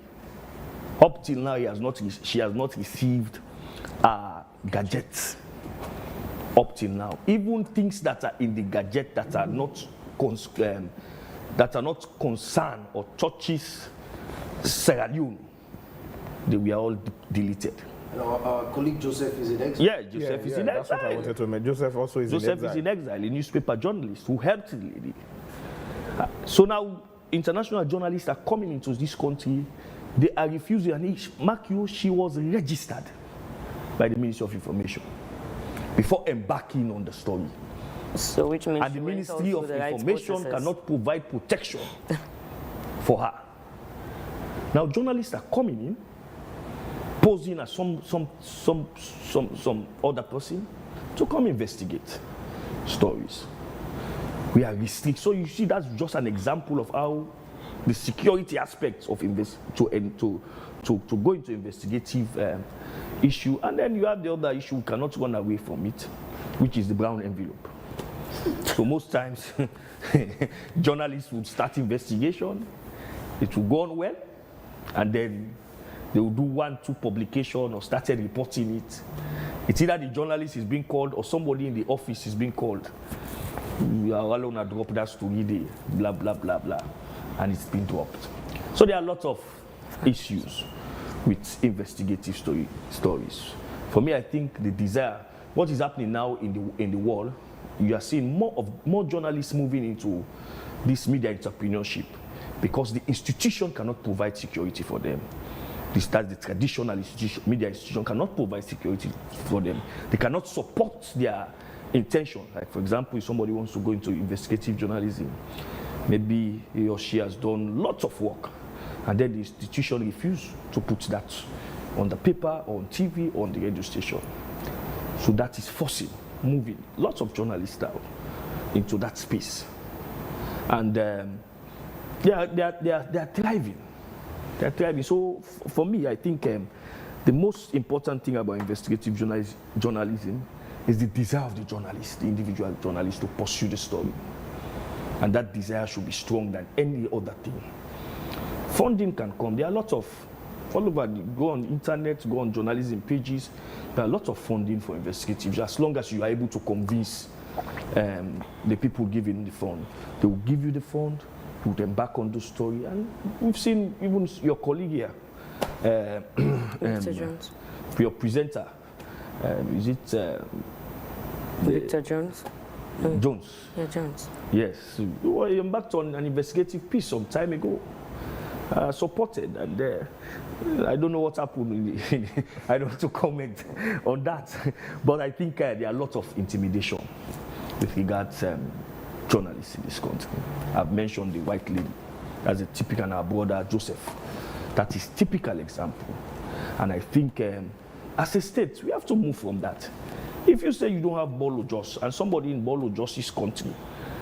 Up till now, she has not received gadgets. Up till now, even things that are in the gadget that are not concerned or touches Sierra Leone, they were all deleted. Our colleague Joseph is in exile. Yeah, Joseph is in exile. That's what I wanted to mention. Joseph also is in exile. Joseph is in exile, a newspaper journalist who helped the lady. So now, international journalists are coming into this country. They are refusing, and mark you, she was registered by the Ministry of Information before embarking on the story. So which means and the Ministry of Information cannot provide protection for her. Now journalists are coming in, posing as some other person to come investigate stories. We are restricted. So you see, that's just an example of how the security aspects of to go into investigative issue. And then you have the other issue, we cannot run away from it, which is the brown envelope. So most times, journalists would start investigation, it will go on well, and then they will do 1-2 publication or started reporting it. It's either the journalist is being called or somebody in the office is being called. We are all on a drop that story there, blah, blah, blah, blah, and it's been dropped. So there are a lot of issues with investigative stories. For me, I think the desire, what is happening now in the world, you are seeing more journalists moving into this media entrepreneurship because the institution cannot provide security for them. That's the traditional media institution cannot provide security for them. They cannot support their intention. Like, for example, if somebody wants to go into investigative journalism, maybe he or she has done lots of work, and then the institution refuses to put that on the paper, or on TV, or on the radio station. So that is forcing, moving lots of journalists now into that space. And they are thriving. They're thriving. So for me, I think the most important thing about investigative journalism is the desire of the journalist, the individual journalist, to pursue the story. And that desire should be strong than any other thing. Funding can come. There are lots of, all over, go on internet, go on journalism pages, there are lots of funding for investigatives, as long as you are able to convince the people giving the fund. They will give you the fund, put them back on the story, and we've seen even your colleague here, Jones. Your presenter, is it Victor Jones? Jones. Yeah, Jones. Yes, we were embarked on an investigative piece some time ago, supported, and I don't know what happened. I don't want to comment on that, but I think there are a lot of intimidation with regards journalists in this country. I've mentioned the white lady as a typical, and our brother Joseph. That is typical example, and I think as a state we have to move from that. If you say you don't have Bolo Jos, and somebody in Bolo Jos's country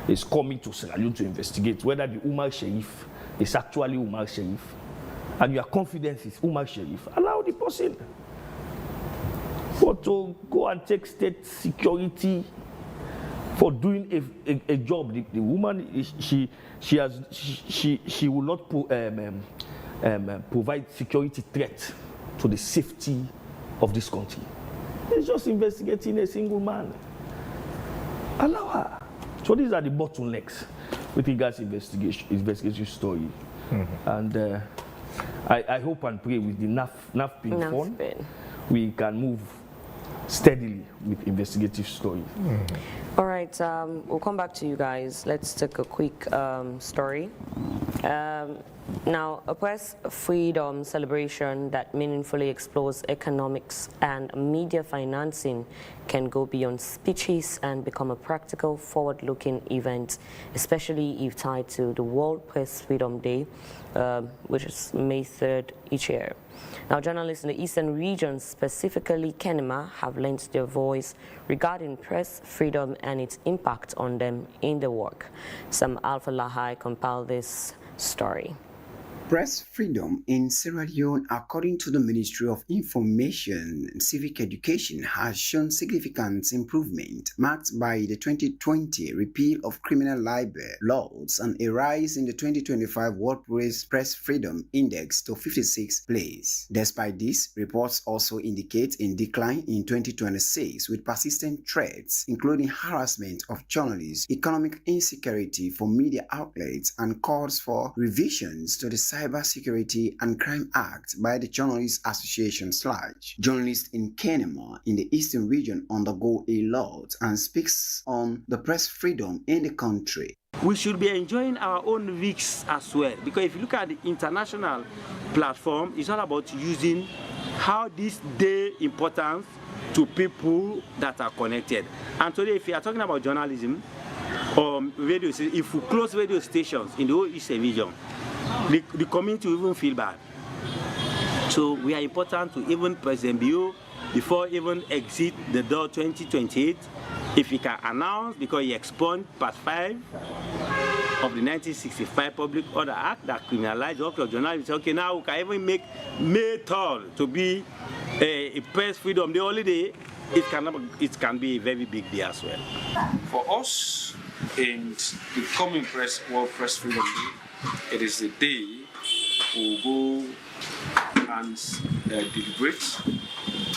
is coming to Sierra Leone to investigate whether the Umar Sharif is actually Umar Sharif, and you are confident it's Umar Sharif, allow the person. But to go and take state security for doing a job, the woman she will not provide security threat to the safety of this country. It's just investigating a single man. Allow her. So these are the bottlenecks with regards to investigation story. Mm-hmm. And I hope and pray with the NAFPIN fund, we can move steadily with investigative story. Mm-hmm. All right, we'll come back to you guys. Let's take a quick story. Now, a press freedom celebration that meaningfully explores economics and media financing can go beyond speeches and become a practical, forward-looking event, especially if tied to the World Press Freedom Day, which is May 3rd each year. Now, journalists in the Eastern region, specifically Kenema, have lent their voice regarding press freedom and its impact on them in their work. Sam Alpha Lahai compiled this story. Press freedom in Sierra Leone, according to the Ministry of Information and Civic Education, has shown significant improvement, marked by the 2020 repeal of criminal libel laws and a rise in the 2025 World Press Freedom Index to 56th place. Despite this, reports also indicate a decline in 2026 with persistent threats, including harassment of journalists, economic insecurity for media outlets, and calls for revisions to the Cybersecurity and Crime Act by the Journalists Association / Journalists in Kenema in the Eastern region undergo a lot and speaks on the press freedom in the country. We should be enjoying our own weeks as well, because if you look at the international platform, it's all about using how this day importance to people that are connected. And today, if you are talking about journalism or radio, if we close radio stations in the whole Eastern region, the community will even feel bad. So we are important to even President Bio before even exit the door 2028. If he can announce, because he expunged Part 5 of the 1965 Public Order Act that criminalized the work of journalists. Okay, now we can even make May 3rd to be a press freedom day holiday. It can be a very big day as well. For us, in the coming World Press Freedom Day, it is the day we will go and deliberate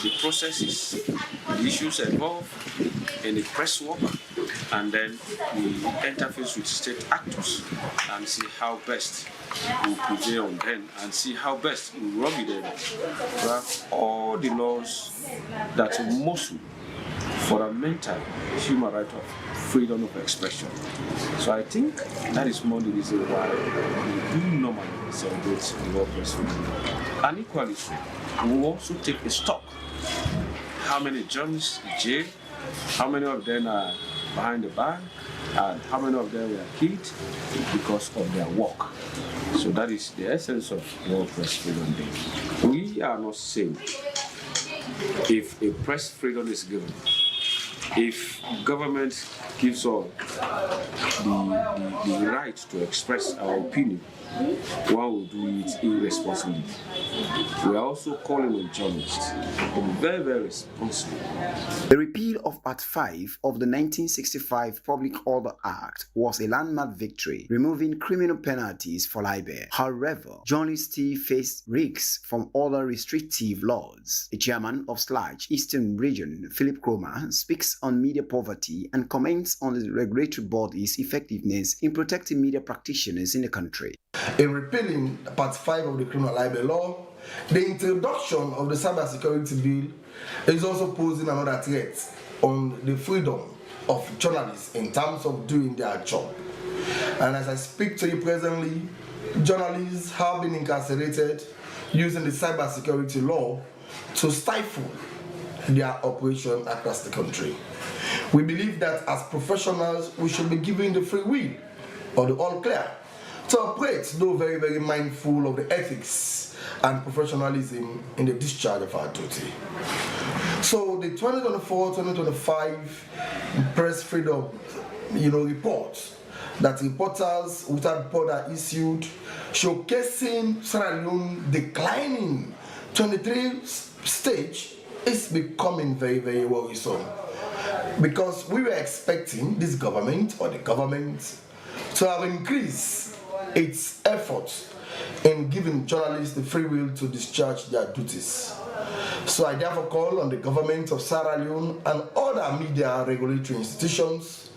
the processes, the issues involved in the press work, and then we interface with state actors and see how best we prevail on them and see how best we work with them to have all the laws that are most fundamental human right of freedom of expression. So I think that is more the reason why we do normally celebrate the World Press Freedom Day. And equally so, we will also take a stock. How many journalists in jail, how many of them are behind the bar, and how many of them were killed because of their work. So that is the essence of World Press Freedom Day. We are not saying if a press freedom is given, if government gives us the right to express our opinion, one will do it irresponsibly. we are also calling on journalists to be very, very responsible. The repeal of Part 5 of the 1965 Public Order Act was a landmark victory, removing criminal penalties for libel. However, journalists still face risks from other restrictive laws. The chairman of SLAJ Eastern Region, Philip Cromer, speaks on media poverty and comments on the regulatory body's effectiveness in protecting media practitioners in the country. In repealing Part 5 of the Criminal Libel Law, the introduction of the Cybersecurity Bill is also posing another threat on the freedom of journalists in terms of doing their job. And as I speak to you presently, journalists have been incarcerated using the Cybersecurity Law to stifle their operation across the country. We believe that as professionals, we should be given the free will or the all clear to operate, though very, very mindful of the ethics and professionalism in the discharge of our duty. So the 2024-2025 Press Freedom report that Reporters Without Border issued, showcasing Sierra Leone declining 23 stage, is becoming very, very worrisome. Because we were expecting this government or the government to have increased its efforts in giving journalists the free will to discharge their duties. So I therefore call on the government of Sierra Leone and other media regulatory institutions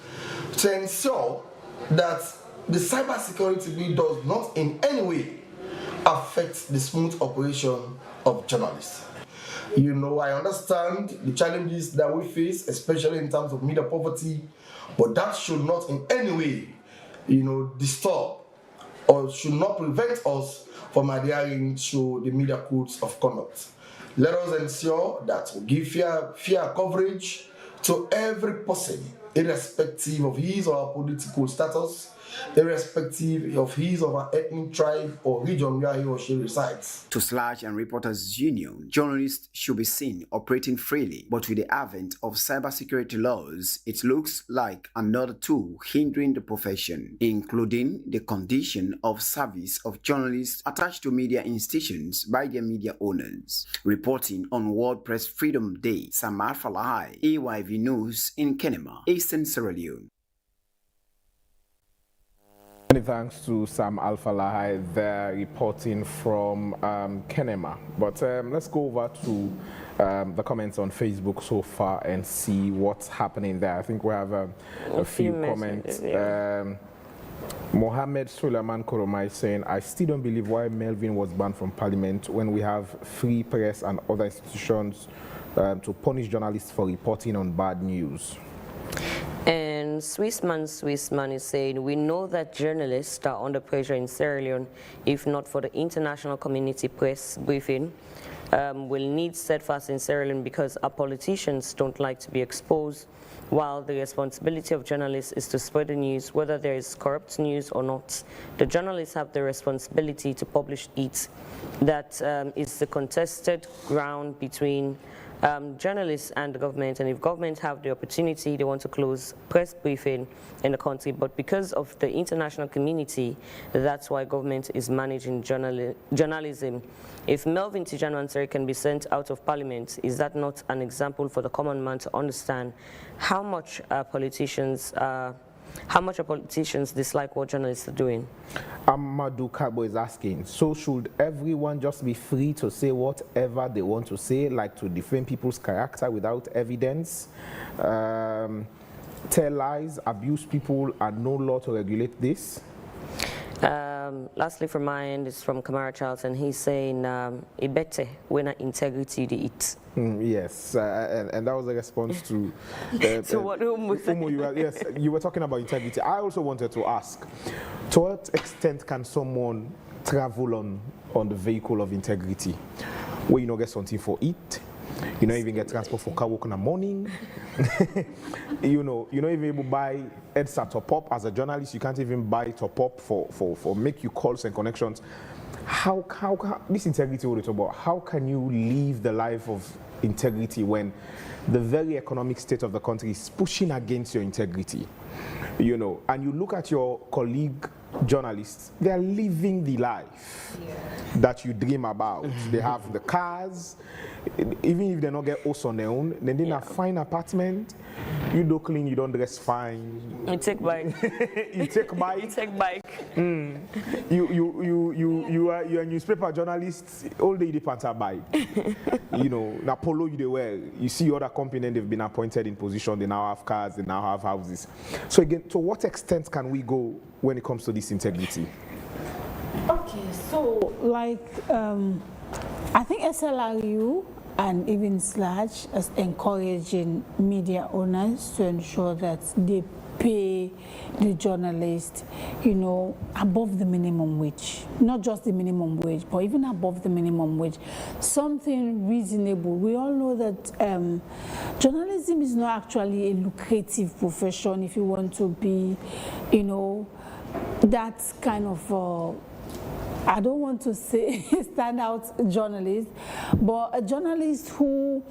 to ensure that the cybersecurity bill does not in any way affect the smooth operation of journalists. I understand the challenges that we face, especially in terms of media poverty, but that should not in any way, disturb or should not prevent us from adhering to the media codes of conduct. Let us ensure that we give fair coverage to every person, irrespective of his or her political status, irrespective of his or her ethnic tribe or region where he or she resides. To SLAJ and Reporters Union, journalists should be seen operating freely, but with the advent of cybersecurity laws, it looks like another tool hindering the profession, including the condition of service of journalists attached to media institutions by their media owners. Reporting on World Press Freedom Day, Samar Falahai, AYV News in Kenema, Eastern Sierra Leone. Many thanks to Sam Al-Falahai there reporting from Kenema. But let's go over to the comments on Facebook so far and see what's happening there. I think we have a few comments. Mohammed Suleiman Koromai saying, I still don't believe why Melvin was banned from Parliament when we have free press and other institutions to punish journalists for reporting on bad news. And Swissman is saying, we know that journalists are under pressure in Sierra Leone. If not for the international community press briefing, will need steadfast in Sierra Leone because our politicians don't like to be exposed, while the responsibility of journalists is to spread the news, whether there is corrupt news or not. The journalists have the responsibility to publish it. That is the contested ground between journalists and the government, and if government have the opportunity, they want to close press briefing in the country, but because of the international community, that's why government is managing journalism. If Melvin Tijano can be sent out of Parliament, is that not an example for the common man to understand how much politicians dislike what journalists are doing? Amadou Kabo is asking, so should everyone just be free to say whatever they want to say, like to defame people's character without evidence, tell lies, abuse people, and no law to regulate this? Lastly, from my end, is from Kamara Charles, and he's saying, "Ibete when integrity they eat." Yes, and that was a response to. So what yes, you were talking about integrity. I also wanted to ask, to what extent can someone travel on the vehicle of integrity, where you don't get something for eat? You don't even get transport for car walk in the morning. you don't even able to buy EDSA top up as a journalist. You can't even buy top up for make you calls and connections. How this integrity what we talk about? How can you live the life of integrity when the very economic state of the country is pushing against your integrity? And you look at your colleague journalists, they are living the life. that you dream about. They have the cars, even if they don't get house on their own, then they have fine apartment. You don't clean, you don't dress fine. You take bike. You take bike. You take bike. You are a newspaper journalist. All day the pants are bike. You know, now polo you they wear. You see other companies they've been appointed in position. They now have cars. They now have houses. So again, to what extent can we go when it comes to this integrity? Okay, so like I think SLRU and even SLAJ is encouraging media owners to ensure that they pay the journalists, you know, above the minimum wage. Not just the minimum wage, but even above the minimum wage. Something reasonable. We all know that journalism is not actually a lucrative profession if you want to be, you know, that kind of I don't want to say standout journalist, but a journalist who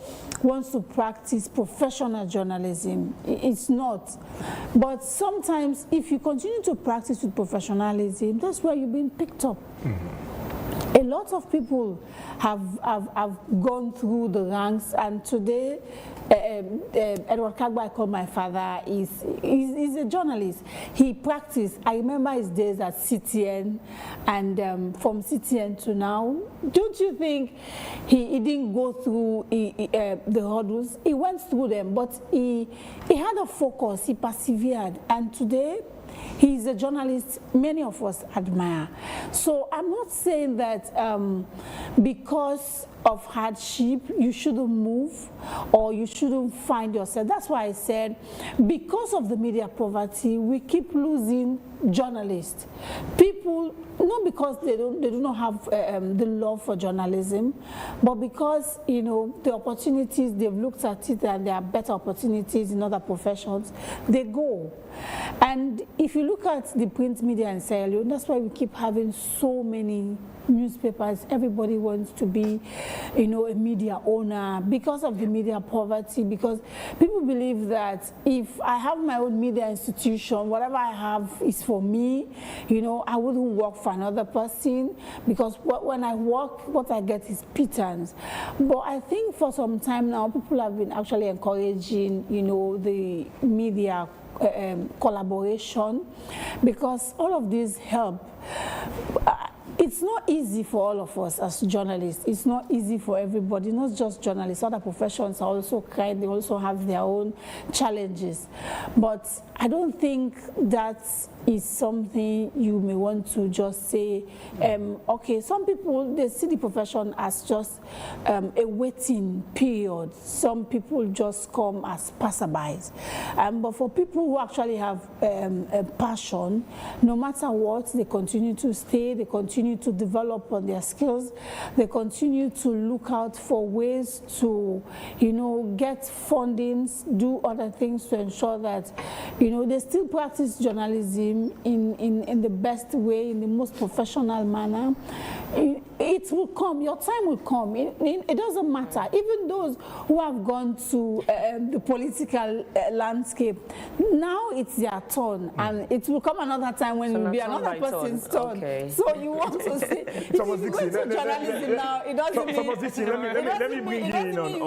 wants to practice professional journalism. It's not. But sometimes if you continue to practice with professionalism, that's where you're being picked up. A lot of people have gone through the ranks, and today Edward Kagba, I call my father, is a journalist. He practiced. I remember his days at CTN, and from CTN to now, don't you think he didn't go through the hurdles? He went through them, but he had a focus, he persevered, and today he's a journalist many of us admire. So I'm not saying that because of hardship you shouldn't move or you shouldn't find yourself. That's why I said because of the media poverty we keep losing journalists. People, not because they do not have the love for journalism, but because, you know, the opportunities, they've looked at it and there are better opportunities in other professions, they go. And if you look at the print media in Sierra Leone, that's why we keep having so many newspapers. Everybody wants to be, you know, a media owner because of the media poverty, because people believe that if I have my own media institution, whatever I have is for me. You know, I wouldn't work for another person because when I work, what I get is pittance. But I think for some time now, people have been actually encouraging, you know, the media collaboration, because all of these help. It's not easy for all of us as journalists. It's not easy for everybody, not just journalists. Other professions are also kind. They also have their own challenges. But I don't think that is something you may want to just say, okay, some people, they see the profession as just a waiting period. Some people just come as passerbys. But for people who actually have a passion, no matter what, they continue to stay, they continue to develop on their skills, they continue to look out for ways to, you know, get fundings, do other things to ensure that, you know, they still practice journalism in the best way, in the most professional manner. It will come, your time will come. It doesn't matter. Even those who have gone to the political landscape, now it's their turn, and it will come another time when it will be another person's turn. Okay. So you want to say, if you go to journalism now, it doesn't mean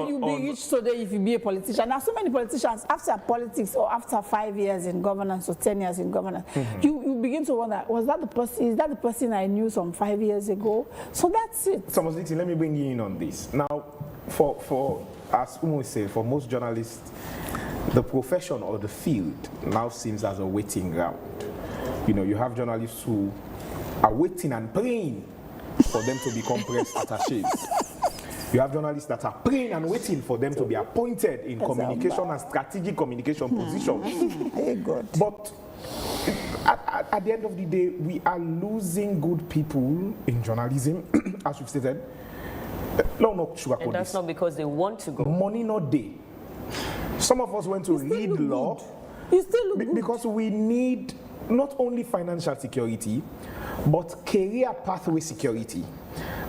you'll be rich today if you be a politician. Now, so many politicians, after politics or after 5 years in governance or 10 years in governance, you begin to wonder, was that the person? Is that the person I knew some 5 years ago? So that's it. Thomas Dixon, let me bring you in on this. Now, for as Umo said, for most journalists, the profession or the field now seems as a waiting ground. You know, you have journalists who are waiting and praying for them to become press attachés. You have journalists that are praying and waiting for them to be appointed in communication and strategic communication positions. But at the end of the day, we are losing good people in journalism, as we've stated. And that's not because they want to go. Money not there. Some of us went to read law because we need not only financial security, but career pathway security.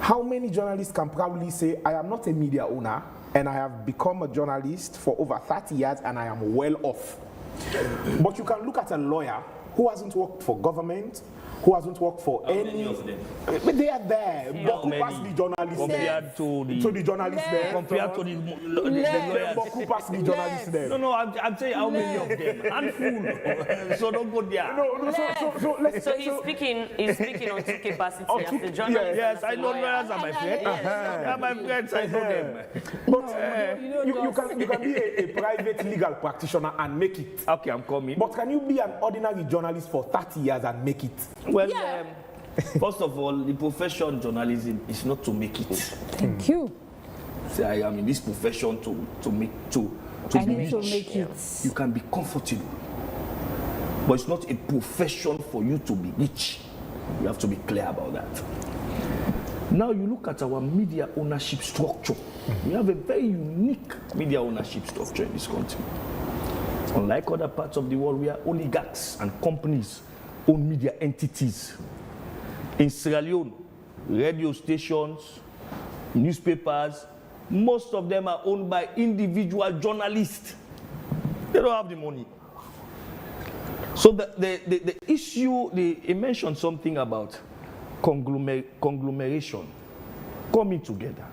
How many journalists can proudly say, I am not a media owner, and I have become a journalist for over 30 years, and I am well off? But you can look at a lawyer who hasn't worked for government, who hasn't worked for How any. many of them? But they are there. How But who many? passed the journalists Compared there? to the- So the journalists there. Compared to the lawyers. But who passed the journalists there? No, I'm saying how many of them? Handful. So don't go there. No, so let's. So he's speaking on two capacities On as two- the journalist. Yes, I know lawyers are my friends. They are my friends, I know them. But you can be a private legal practitioner and make it. Okay, I'm coming. But can you be an ordinary journalist for 30 years and make it? Well, first of all, the profession journalism is not to make it. Thank you. See, I am in this profession to make it. You can be comfortable, but it's not a profession for you to be rich. You have to be clear about that. Now you look at our media ownership structure. We have a very unique media ownership structure in this country. Unlike other parts of the world where oligarchs and companies own media entities. In Sierra Leone, radio stations, newspapers, most of them are owned by individual journalists. They don't have the money. So the issue, he mentioned something about conglomeration, coming together,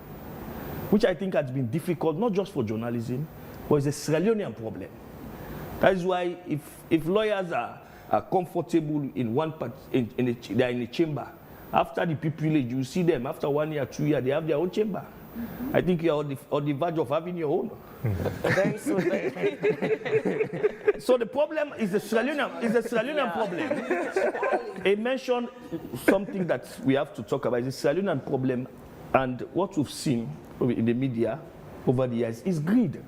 which I think has been difficult, not just for journalism, but it's a Sierra Leonean problem. That is why if lawyers are comfortable in one part, they are in a chamber, after the pupillage, you see them, after 1 year, 2 years, they have their own chamber. I think you are on the verge of having your own. Very soon. So the problem is the Sierra Leonean problem. He mentioned something that we have to talk about. It's the Sierra Leonean problem, and what we've seen in the media over the years is greed.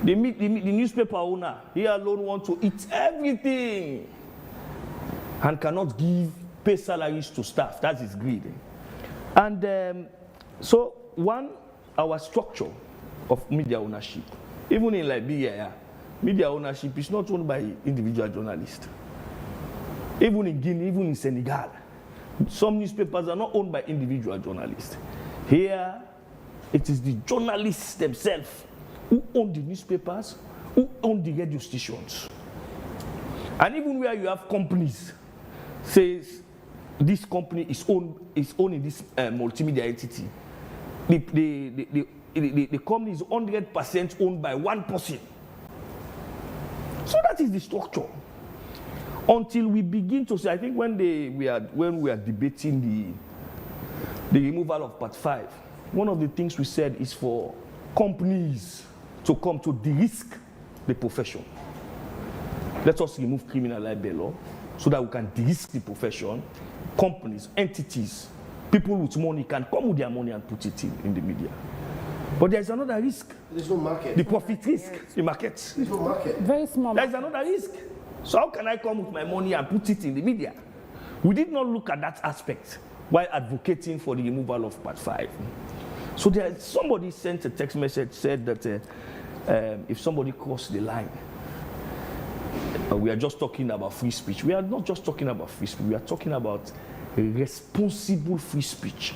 The newspaper owner, he alone wants to eat everything and cannot pay salaries to staff. That is greed. And so our structure of media ownership, even in Liberia, media ownership is not owned by individual journalists. Even in Guinea, even in Senegal, some newspapers are not owned by individual journalists. Here, it is the journalists themselves who own the newspapers, who own the radio stations. And even where you have companies, says this company is owned in this multimedia entity, the company is 100% owned by one person. So that is the structure. Until we begin to say, I think when we are debating the removal of Part 5, one of the things we said is for companies to come to de-risk the profession. Let us remove criminal libel law so that we can de-risk the profession. Companies, entities, people with money can come with their money and put it in the media. But there's another risk. There's no market. The profit risk, the market. There's no market. Very small. There's another risk. So how can I come with my money and put it in the media? We did not look at that aspect while advocating for the removal of Part 5. So somebody sent a text message, said that if somebody crossed the line, we are just talking about free speech. We are not just talking about free speech. We are talking about responsible free speech.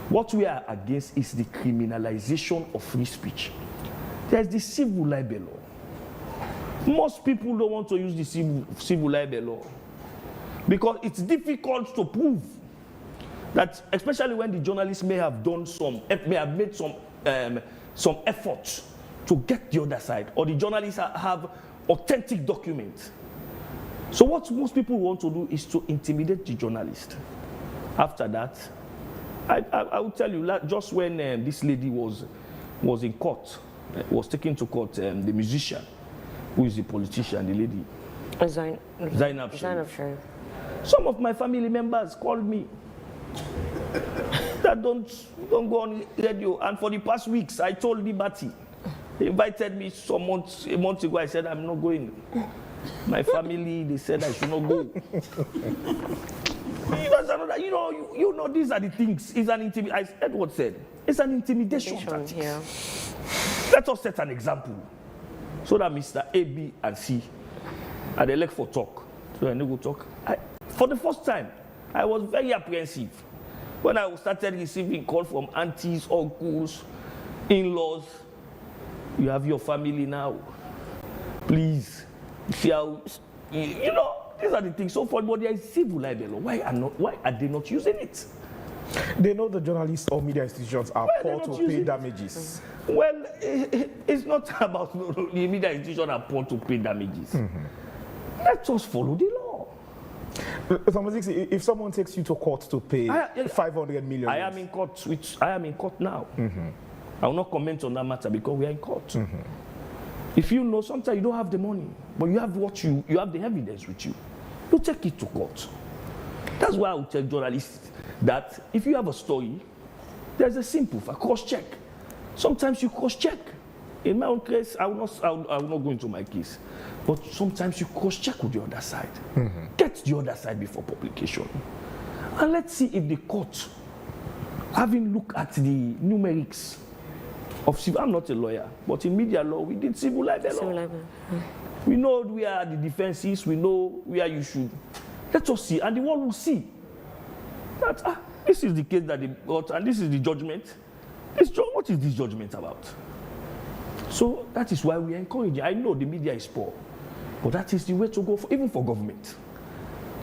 What we are against is the criminalization of free speech. There's the civil libel law. Most people don't want to use the civil libel law because it's difficult to prove that, especially when the journalist may have made some effort to get the other side, or the journalists have authentic documents. So what most people want to do is to intimidate the journalist. After that, I will tell you, just when this lady was in court, was taken to court, the musician, who is the politician, the lady, Zainab Sharif. Some of my family members called me that don't go on radio. And for the past weeks, I told Liberty. They invited me a month ago. I said, I'm not going. My family, they said I should not go. You know, these are the things. It's an intimidation. Edward said, it's an intimidation tactic. Yeah. Let us set an example. So that Mr. A, B, and C are the leg for talk. So I need to talk. For the first time, I was very apprehensive when I started receiving calls from aunties, uncles, in-laws. You have your family now. Please, see how, these are the things. So for but there is civil libel law. Why are they not using it? They know the journalists or media institutions are Why are they poor not to using pay it? damages. Well, it's not about the media institution are poor to pay damages. Let us follow the law. If someone takes you to court to pay 500 million, I am in court now. I will not comment on that matter because we are in court. If you know, sometimes you don't have the money, but you have you have the evidence with you. You take it to court. That's why I will tell journalists that if you have a story, there's a simple cross-check. Sometimes you cross-check. In my own case, I will not go into my case. But sometimes you cross-check with the other side. Get the other side before publication. And let's see if the court, having looked at the numerics of civil, I'm not a lawyer, but in media law, we did civil libel law. We know where the defenses, we know where you should. Let us see, and the world will see that this is the case that they got, and this is the judgment. What is this judgment about? So that is why we are encouraging. I know the media is poor, but that is the way to go, even for government.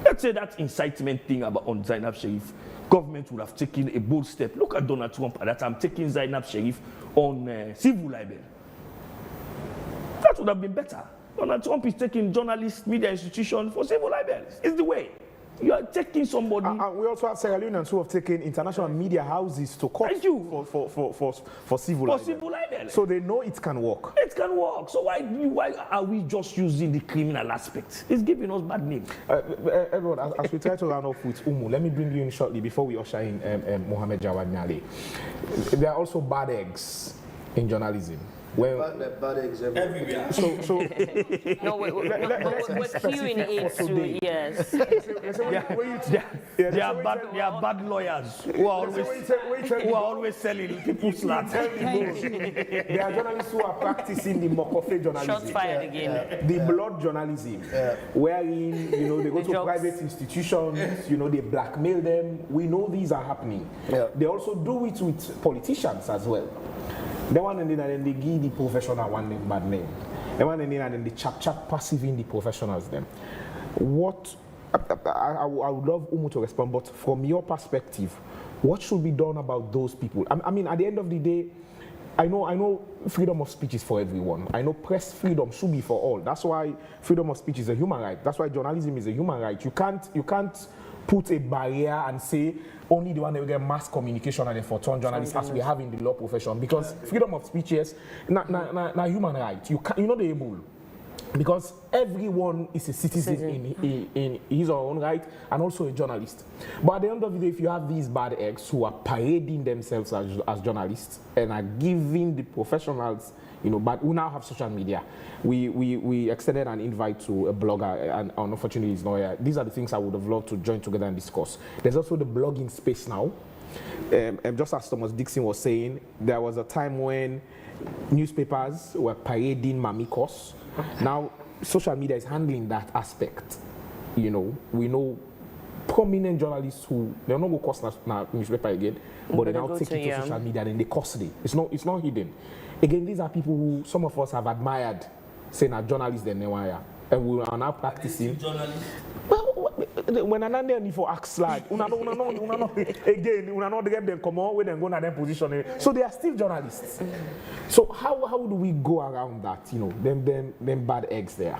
Let's say that incitement thing on Zainab Sharif, government would have taken a bold step. Look at Donald Trump at that time taking Zainab Sharif on civil libel. That would have been better. Donald Trump is taking journalists, media institutions for civil libel. It's the way. You are taking somebody. We also have Sierra Leoneans who have taken international media houses to court for civil libel. So they know it can work. It can work. So why are we just using the criminal aspect? It's giving us bad name. Edward, as we try to round off with Umu, let me bring you in shortly before we usher in Mohamed Jawad Nali. There are also bad eggs in journalism. Bad eggs everywhere. So no, we're queuing it through, yes. There are bad lawyers who are always selling people's land. There are journalists who are practicing the Mokofe journalism. Shots fired again. The blood journalism, wherein they go to private institutions, they blackmail them. We know these are happening. They also do it with politicians as well. They want and then they give the professional one name, bad name. They want and then they chap passive in the professionals them. What I would love Umu to respond, but from your perspective, what should be done about those people? I mean, at the end of the day, I know freedom of speech is for everyone. I know press freedom should be for all. That's why freedom of speech is a human right. That's why journalism is a human right. You can't put a barrier and say only the one that will get mass communication and for turn journalists as we have in the law profession, because freedom of speech is not human right. You're not able, because everyone is a citizen in his or her own right and also a journalist. But at the end of the day, if you have these bad eggs who are parading themselves as journalists and are giving the professionals, but we now have social media. We extended an invite to a blogger, and unfortunately he's not here. These are the things I would have loved to join together and discuss. There's also the blogging space now. Just as Thomas Dixon was saying, there was a time when newspapers were parading mamikos. Now social media is handling that aspect. We know prominent journalists who they'll not go cost na newspaper again, but they now take it to social media and they costly. It's not hidden. Again, these are people who some of us have admired, saying are journalists than Newaya, and we are now practicing. When I need for ask slide, again, we not get them come on when they go to their position. So they are still journalists. So how do we go around that? Them bad eggs there.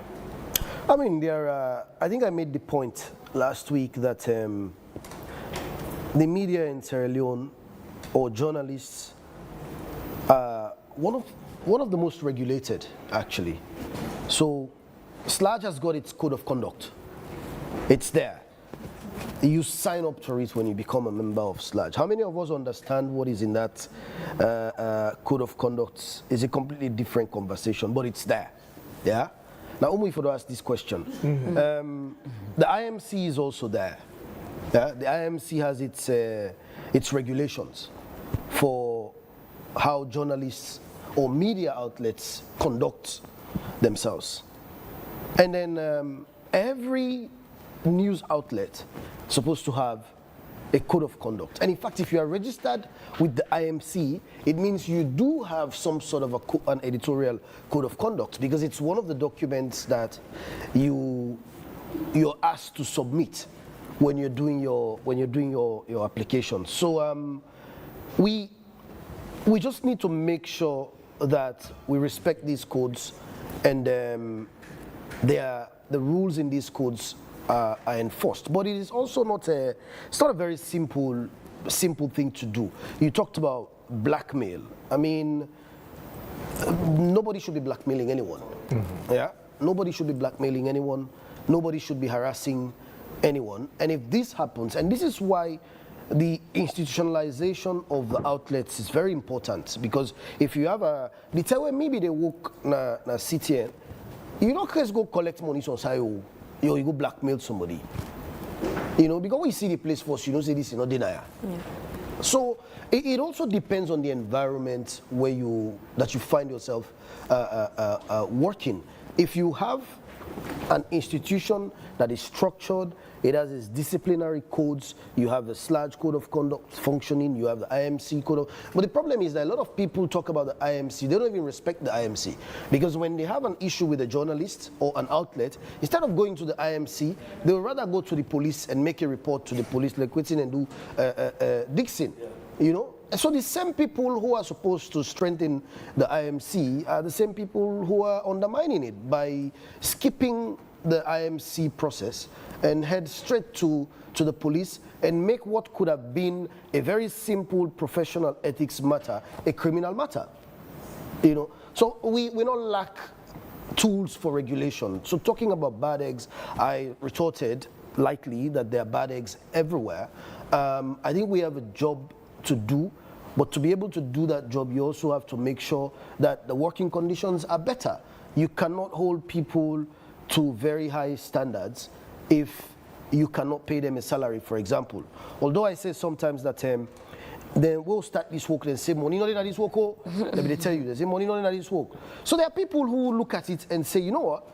I mean, I think I made the point last week that the media in Sierra Leone or journalists are one of the most regulated, actually. So SLAJ has got its code of conduct. It's there. You sign up to it when you become a member of SLAJ. How many of us understand what is in that code of conduct? It's a completely different conversation, but it's there. Yeah? Now, Umu, if you ask this question, the IMC is also there. Yeah? The IMC has its regulations for how journalists or media outlets conduct themselves. And then every news outlet is supposed to have a code of conduct. And in fact, if you are registered with the IMC, it means you do have some sort of an editorial code of conduct, because it's one of the documents that you you're asked to submit when you're doing your application. So we just need to make sure that we respect these codes, and the rules in these codes are enforced. But it is also not a very simple thing to do. You talked about blackmail. I mean, nobody should be blackmailing anyone. Yeah, nobody should be blackmailing anyone. Nobody should be harassing anyone. And if this happens, and this is why the institutionalization of the outlets is very important, because if you have the time where maybe they work na city, you don't just go collect money on side, you go blackmail somebody. You know, because when you see the place first, you don't say this is not denial. Yeah. So it also depends on the environment that you find yourself working. If you have an institution that is structured, it has its disciplinary codes, you have the SLAG code of conduct functioning, you have the IMC code of... But the problem is that a lot of people talk about the IMC, they don't even respect the IMC. Because when they have an issue with a journalist or an outlet, instead of going to the IMC, they would rather go to the police and make a report to the police, like Quitting and do Dixon, you know? And so the same people who are supposed to strengthen the IMC are the same people who are undermining it by skipping the IMC process and head straight to the police and make what could have been a very simple professional ethics matter a criminal matter. You know, so we don't lack tools for regulation. So talking about bad eggs, I retorted lightly that there are bad eggs everywhere. I think we have a job to do, but to be able to do that job, you also have to make sure that the working conditions are better. You cannot hold people to very high standards if you cannot pay them a salary, for example. Although I say sometimes that then we'll start this work and say, money not in this work, oh. Let me tell you, they say money not in this work. So there are people who look at it and say, you know what,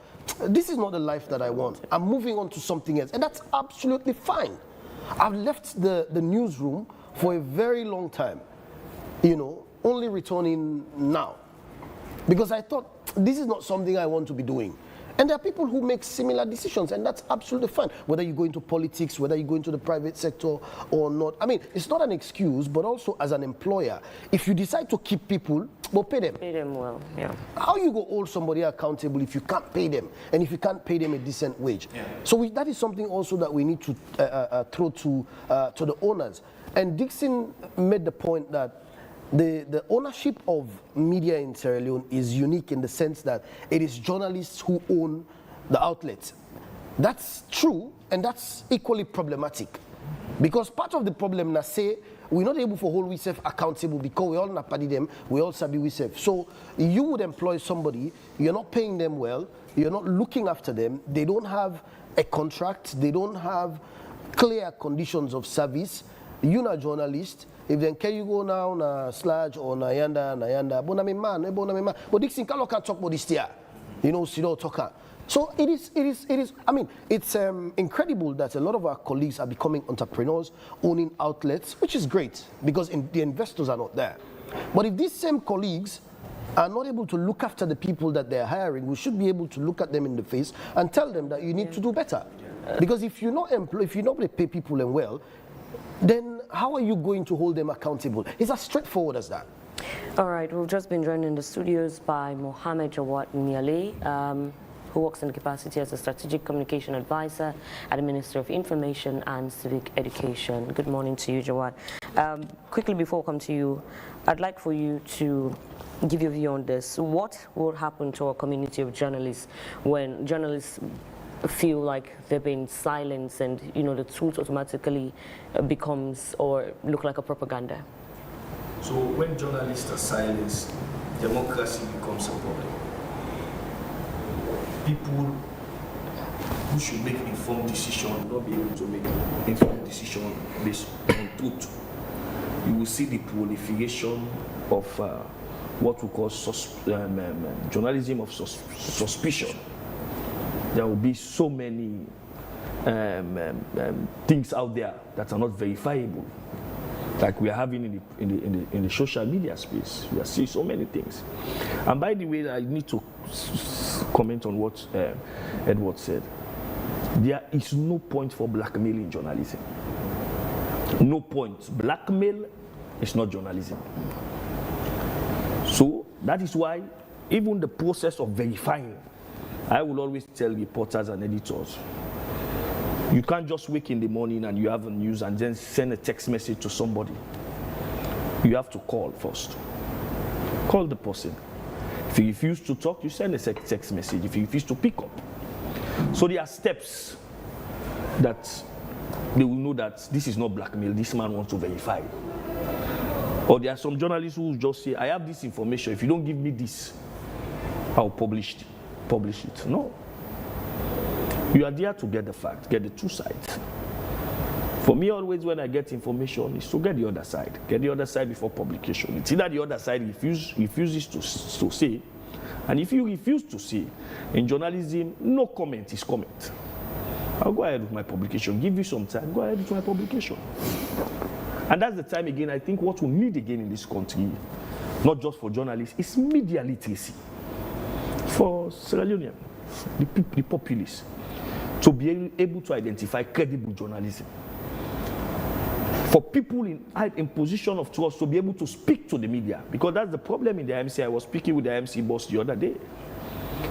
this is not the life that I want. I'm moving on to something else, and that's absolutely fine. I've left the newsroom for a very long time, you know, only returning now. Because I thought, this is not something I want to be doing. And there are people who make similar decisions, and that's absolutely fine. Whether you go into politics, whether you go into the private sector or not. I mean, it's not an excuse, but also as an employer, if you decide to keep people, well, pay them. Pay them well, yeah. How you go hold somebody accountable if you can't pay them, and if you can't pay them a decent wage? Yeah. So that is something also that we need to throw to the owners. And Dixon made the point that the ownership of media in Sierra Leone is unique in the sense that it is journalists who own the outlets. That's true, and that's equally problematic. Because part of the problem, na say, we're not able to hold ourselves accountable because we all napadi them, we all sabi ourselves. So you would employ somebody, you're not paying them well, you're not looking after them, they don't have a contract, they don't have clear conditions of service. You're not a journalist. If then can you go now na Sludge or na yanda, bonami man. But Dixon can talk about this here. You know, Sido talker. So it is, I mean, it's incredible that a lot of our colleagues are becoming entrepreneurs, owning outlets, which is great because the investors are not there. But if these same colleagues are not able to look after the people that they're hiring, we should be able to look at them in the face and tell them that you need to do better. Because if you're not pay people and well, then how are you going to hold them accountable? It's as straightforward as that. All right, we've just been joined in the studios by Mohammed Jawad Niale, who works in the capacity as a strategic communication advisor at the Ministry of Information and Civic Education. Good morning to you, Jawad. Quickly before I come to you, I'd like for you to give your view on this. What will happen to our community of journalists when journalists feel like they've been silenced and, you know, the truth automatically becomes or look like a propaganda? So when journalists are silenced, democracy becomes a problem. People who should make informed decisions will not be able to make informed decisions based on truth. You will see the proliferation of what we call journalism of suspicion. There will be so many things out there that are not verifiable, like we are having in the social media space. We are seeing so many things. And by the way, I need to comment on what Edward said. There is no point for blackmailing journalism. No point. Blackmail is not journalism. So that is why even the process of verifying, I will always tell reporters and editors, you can't just wake in the morning and you have a news and then send a text message to somebody. You have to call first. Call the person. If he refuses to talk, you send a text message. If he refuses to pick up. So there are steps that they will know that this is not blackmail, this man wants to verify. Or there are some journalists who just say, I have this information, if you don't give me this, I'll publish it. No. You are there to get the facts, get the two sides. For me, always when I get information, is to get the other side. Get the other side before publication. It's either the other side refuses to say, and if you refuse to say, in journalism, no comment is comment. I'll go ahead with my publication. Give you some time, go ahead with my publication. And that's the time again, I think what we need again in this country, not just for journalists, is media literacy. For Sierra Leonean, the populace, to be able to identify credible journalism. For people in position of trust to be able to speak to the media, because that's the problem in the IMC. I was speaking with the IMC boss the other day.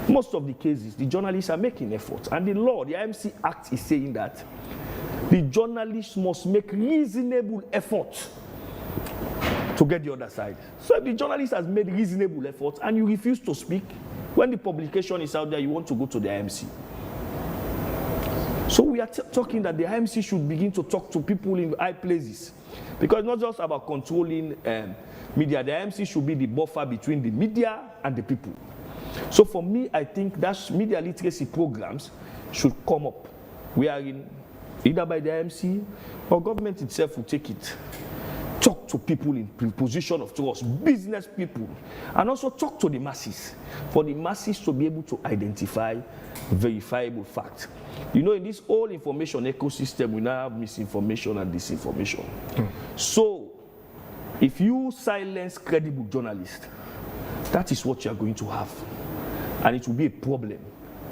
Most of the cases, the journalists are making efforts, and the law, the IMC Act is saying that the journalists must make reasonable efforts to get the other side. So if the journalist has made reasonable efforts and you refuse to speak, when the publication is out there, you want to go to the IMC. So we are talking that the IMC should begin to talk to people in high places, because it's not just about controlling media. The IMC should be the buffer between the media and the people. So for me, I think that media literacy programs should come up. We are in either by the IMC or government itself will take it. Talk to people in position of trust, business people, and also talk to the masses, for the masses to be able to identify verifiable facts. You know, in this whole information ecosystem, we now have misinformation and disinformation. So, if you silence credible journalists, that is what you are going to have. And it will be a problem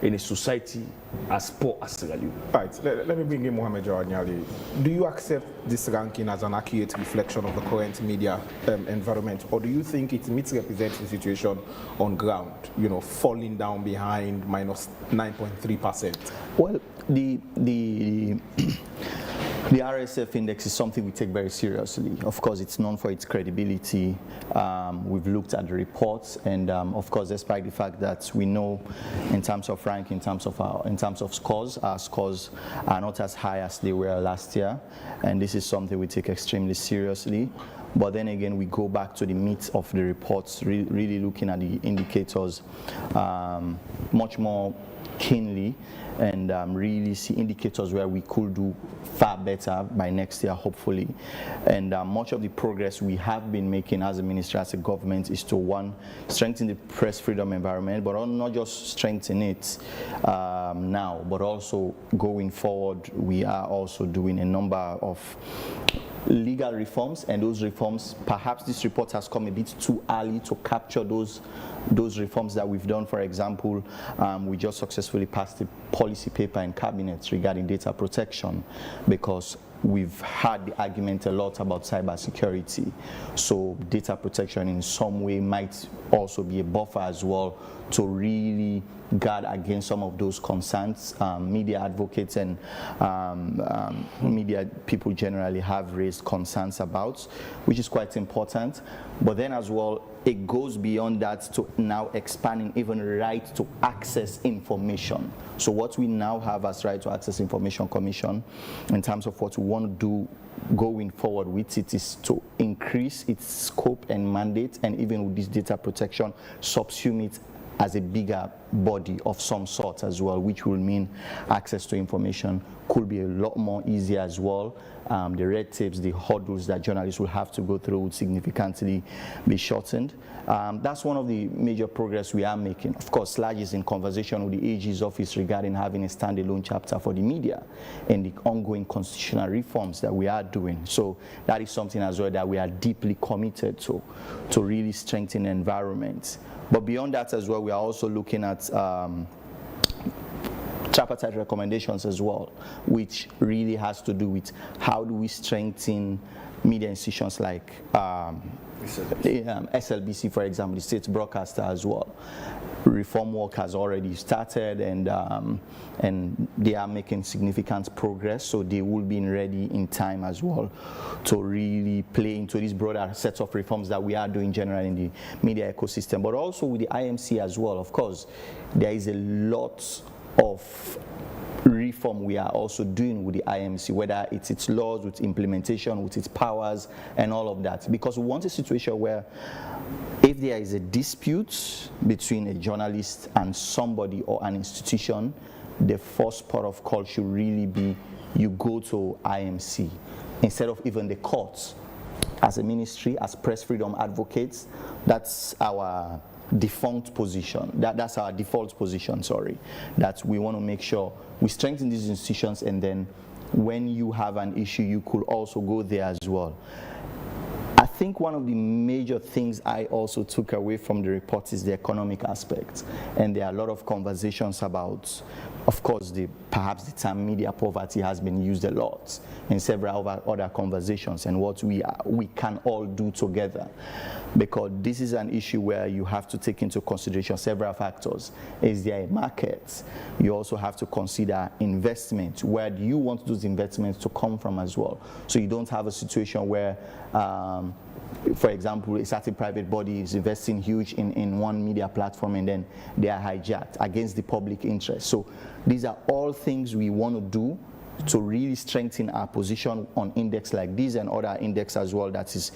in a society as poor as Sierra Leone. Right, let me bring in Mohamed Jawanyali. Do you accept this ranking as an accurate reflection of the current media environment, or do you think it misrepresents the situation on ground, you know, falling down behind minus 9.3%? Well, the RSF index is something we take very seriously. Of course, it's known for its credibility. We've looked at the reports, and of course, despite the fact that we know, in terms of rank, in terms of scores, our scores are not as high as they were last year, and this is something we take extremely seriously. But then again, we go back to the meat of the reports, really looking at the indicators much more keenly, and really see indicators where we could do far better by next year, hopefully. And much of the progress we have been making as a ministry, as a government, is to, one, strengthen the press freedom environment, but not just strengthen it now, but also going forward, we are also doing a number of legal reforms, and those reforms, perhaps this report has come a bit too early to capture those reforms that we've done. For example, we just successfully passed a policy paper in cabinet regarding data protection, because we've had the argument a lot about cybersecurity. So data protection in some way might also be a buffer as well to really guard against some of those concerns. Media advocates and media people generally have raised concerns about, which is quite important. But then as well, it goes beyond that to now expanding even right to access information. So what we now have as Right to Access Information Commission, in terms of what we want to do going forward with it, is to increase its scope and mandate, and even with this data protection, subsume it as a bigger body of some sort as well, which will mean access to information could be a lot more easier as well. The red tapes, the hurdles that journalists will have to go through would significantly be shortened. That's one of the major progress we are making. Of course, SLAG is in conversation with the AG's office regarding having a standalone chapter for the media and the ongoing constitutional reforms that we are doing. So that is something as well that we are deeply committed to really strengthen the environment. But beyond that as well, we are also looking at tripartite recommendations as well, which really has to do with how do we strengthen media institutions like SLBC, for example, the state broadcaster as well. Reform work has already started, and they are making significant progress, so they will be ready in time as well to really play into these broader sets of reforms that we are doing generally in the media ecosystem, but also with the IMC as well. Of course, there is a lot of reform we are also doing with the IMC, whether it's its laws, with implementation, with its powers, and all of that. Because we want a situation where if there is a dispute between a journalist and somebody or an institution, the first port of call should really be you go to IMC instead of even the courts. As a ministry, as press freedom advocates, that's our defunct position. That's our default position, sorry. That we want to make sure we strengthen these institutions, and then when you have an issue, you could also go there as well. I think one of the major things I also took away from the report is the economic aspect. And there are a lot of conversations about, of course, perhaps the term media poverty has been used a lot in several other conversations, and what we can all do together. Because this is an issue where you have to take into consideration several factors. Is there a market? You also have to consider investment. Where do you want those investments to come from as well? So you don't have a situation where for example, a certain private body is investing huge in one media platform, and then they are hijacked against the public interest. So these are all things we want to do to really strengthen our position on index like this and other index as well that is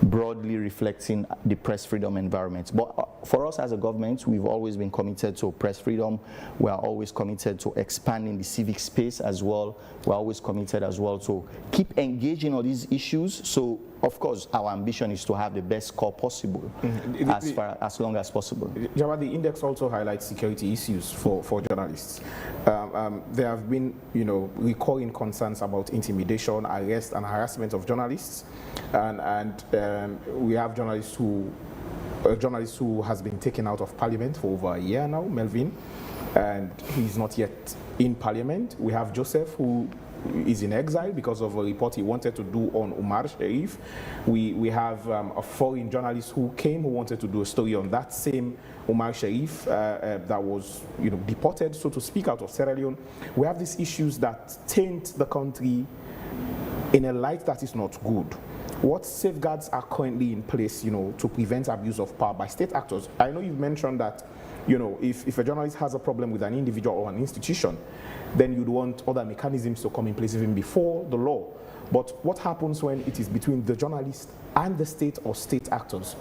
broadly reflecting the press freedom environment. But for us as a government, we've always been committed to press freedom. We are always committed to expanding the civic space as well. We're always committed as well to keep engaging on these issues. So of course, our ambition is to have the best score possible as long as possible. Jawad, the index also highlights security issues for journalists. There have been, recurring concerns about intimidation, arrest, and harassment of journalists, and we have journalists who a journalist who has been taken out of Parliament for over a year now, Melvin, and he's not yet in Parliament. We have Joseph, who is in exile because of a report he wanted to do on Omar Sharif. We have a foreign journalist who came who wanted to do a story on that same Omar Sharif that was deported, so to speak, out of Sierra Leone. We have these issues that taint the country in a light that is not good. What safeguards are currently in place, to prevent abuse of power by state actors? I know you've mentioned that, if a journalist has a problem with an individual or an institution, then you'd want other mechanisms to come in place even before the law. But what happens when it is between the journalist and the state or state actors?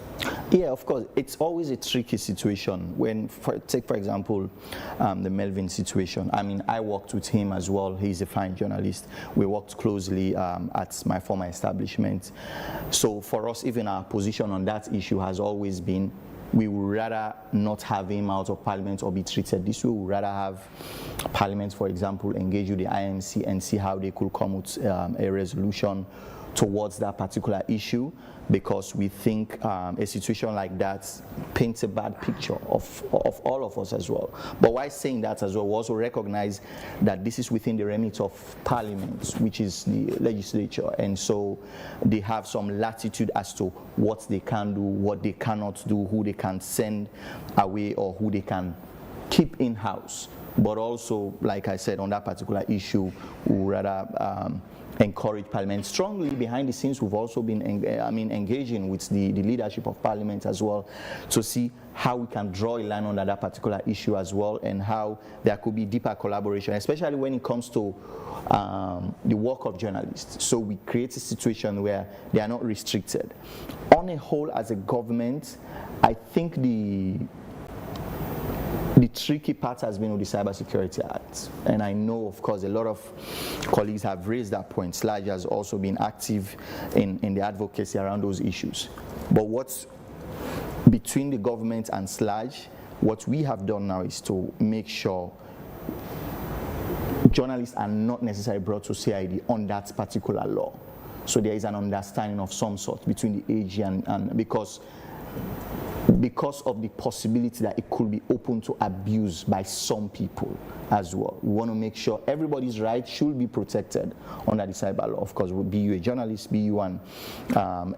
Yeah, of course. It's always a tricky situation. When, take for example, the Melvin situation. I mean, I worked with him as well. He's a fine journalist. We worked closely at my former establishment. So for us, even our position on that issue has always been, we would rather not have him out of Parliament or be treated this way. We would rather have Parliament, for example, engage with the IMC and see how they could come with a resolution towards that particular issue, because we think a situation like that paints a bad picture of all of us as well. But while saying that as well, we also recognize that this is within the remit of Parliament, which is the legislature, and so they have some latitude as to what they can do, what they cannot do, who they can send away or who they can keep in-house. But also, like I said, on that particular issue, we would rather encourage Parliament. Strongly behind the scenes, we've also been engaging with the leadership of Parliament as well to see how we can draw a line on that particular issue as well, and how there could be deeper collaboration, especially when it comes to the work of journalists. So we create a situation where they are not restricted. On a whole, as a government, I think the tricky part has been with the Cybersecurity Act. And I know, of course, a lot of colleagues have raised that point. Sludge has also been active in the advocacy around those issues. But what's between the government and Sludge, what we have done now is to make sure journalists are not necessarily brought to CID on that particular law. So there is an understanding of some sort between the AG and because because of the possibility that it could be open to abuse by some people as well. We want to make sure everybody's rights should be protected under the cyber law. Of course, be you a journalist, be you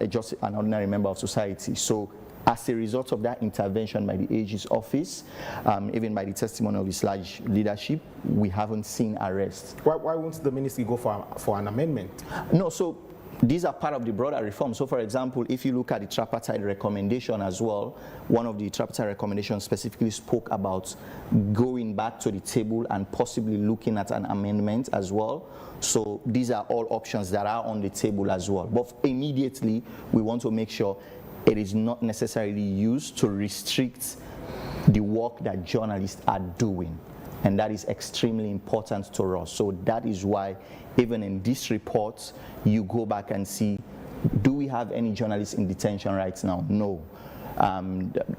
just an ordinary member of society. So as a result of that intervention by the AG's office, even by the testimony of his large leadership, we haven't seen arrests. Why won't the ministry go for an amendment? No, so these are part of the broader reform. So for example, if you look at the tripartite recommendation as well, one of the tripartite recommendations specifically spoke about going back to the table and possibly looking at an amendment as well. So these are all options that are on the table as well. But immediately, we want to make sure it is not necessarily used to restrict the work that journalists are doing. And that is extremely important to us. So that is why even in this report, you go back and see, do we have any journalists in detention right now? No.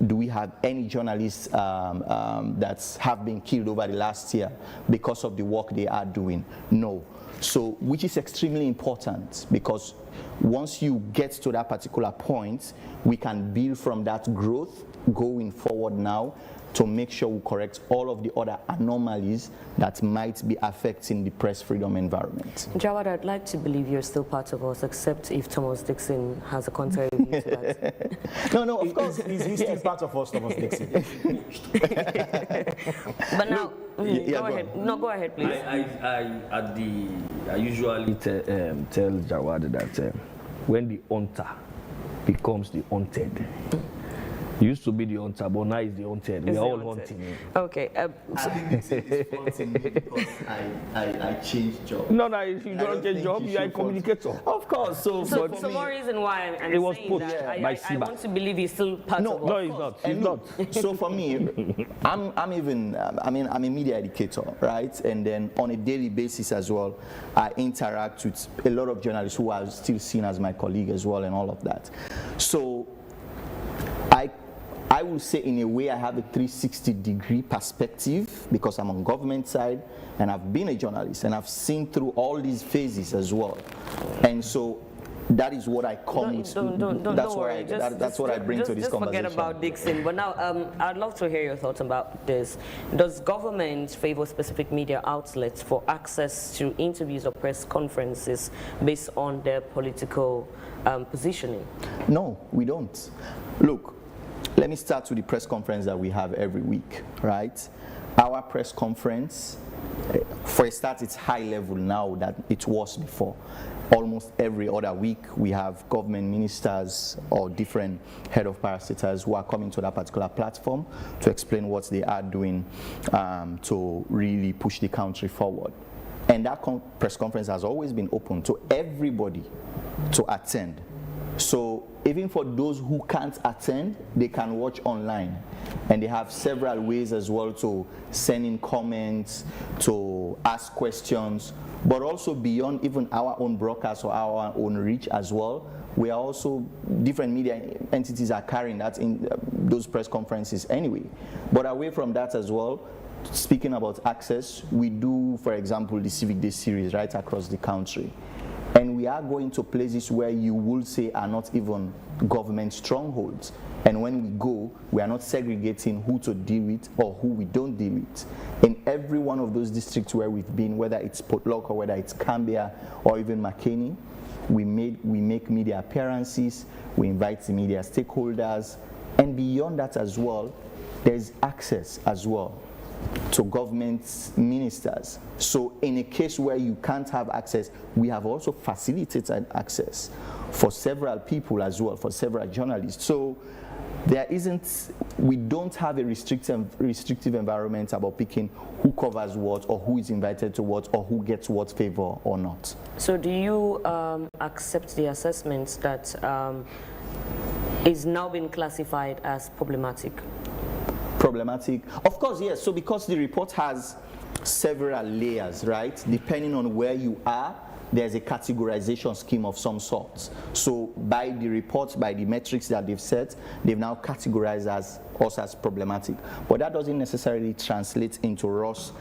Do we have any journalists that have been killed over the last year because of the work they are doing? No. So, which is extremely important, because once you get to that particular point, we can build from that growth going forward now to make sure we correct all of the other anomalies that might be affecting the press freedom environment. Jawad, I'd like to believe you're still part of us, except if Thomas Dixon has a contrary view to that. No, of course. He's still part of us, Thomas Dixon. But now, go ahead. No, go ahead, please. I usually tell Jawad that when the hunter becomes the hunted, he used to be the hunter, but now he's the hunted. We are all hunting. Okay. I think you say it's hunting me because I changed job. No, you don't change job. You are a communicator. Of course. So one reason why I'm saying that, I want to believe he's still part of us. No, he's not. He's not. So for me, I'm a media educator, right? And then on a daily basis as well, I interact with a lot of journalists who are still seen as my colleague as well, and all of that. So I will say in a way I have a 360-degree perspective, because I'm on government side and I've been a journalist and I've seen through all these phases as well. And so that is what I come with. Don't worry. That's what I bring to this conversation. Just forget about Dixon. But now I'd love to hear your thoughts about this. Does government favor specific media outlets for access to interviews or press conferences based on their political positioning? No, we don't. Look, let me start with the press conference that we have every week, right? Our press conference, for a start, it's high level now than it was before. Almost every other week, we have government ministers or different head of parastatals who are coming to that particular platform to explain what they are doing to really push the country forward. And that press conference has always been open to everybody to attend. So even for those who can't attend, they can watch online. And they have several ways as well to send in comments, to ask questions, but also beyond even our own broadcast or our own reach as well. We are also, different media entities are carrying that in those press conferences anyway. But away from that as well, speaking about access, we do, for example, the Civic Day series right across the country. And we are going to places where you will say are not even government strongholds. And when we go, we are not segregating who to deal with or who we don't deal with. In every one of those districts where we've been, whether it's Potluck or whether it's Cambia or even McKinney, we make media appearances, we invite the media stakeholders, and beyond that as well, there's access as well to government ministers. So in a case where you can't have access, we have also facilitated access for several people as well, for several journalists. So we don't have a restrictive environment about picking who covers what or who is invited to what or who gets what favor or not. So do you accept the assessments that is now being classified as problematic? Problematic? Of course, yes. So because the report has several layers, right? Depending on where you are, there's a categorization scheme of some sort. So by the report, by the metrics that they've set, they've now categorized us as problematic. But that doesn't necessarily translate into us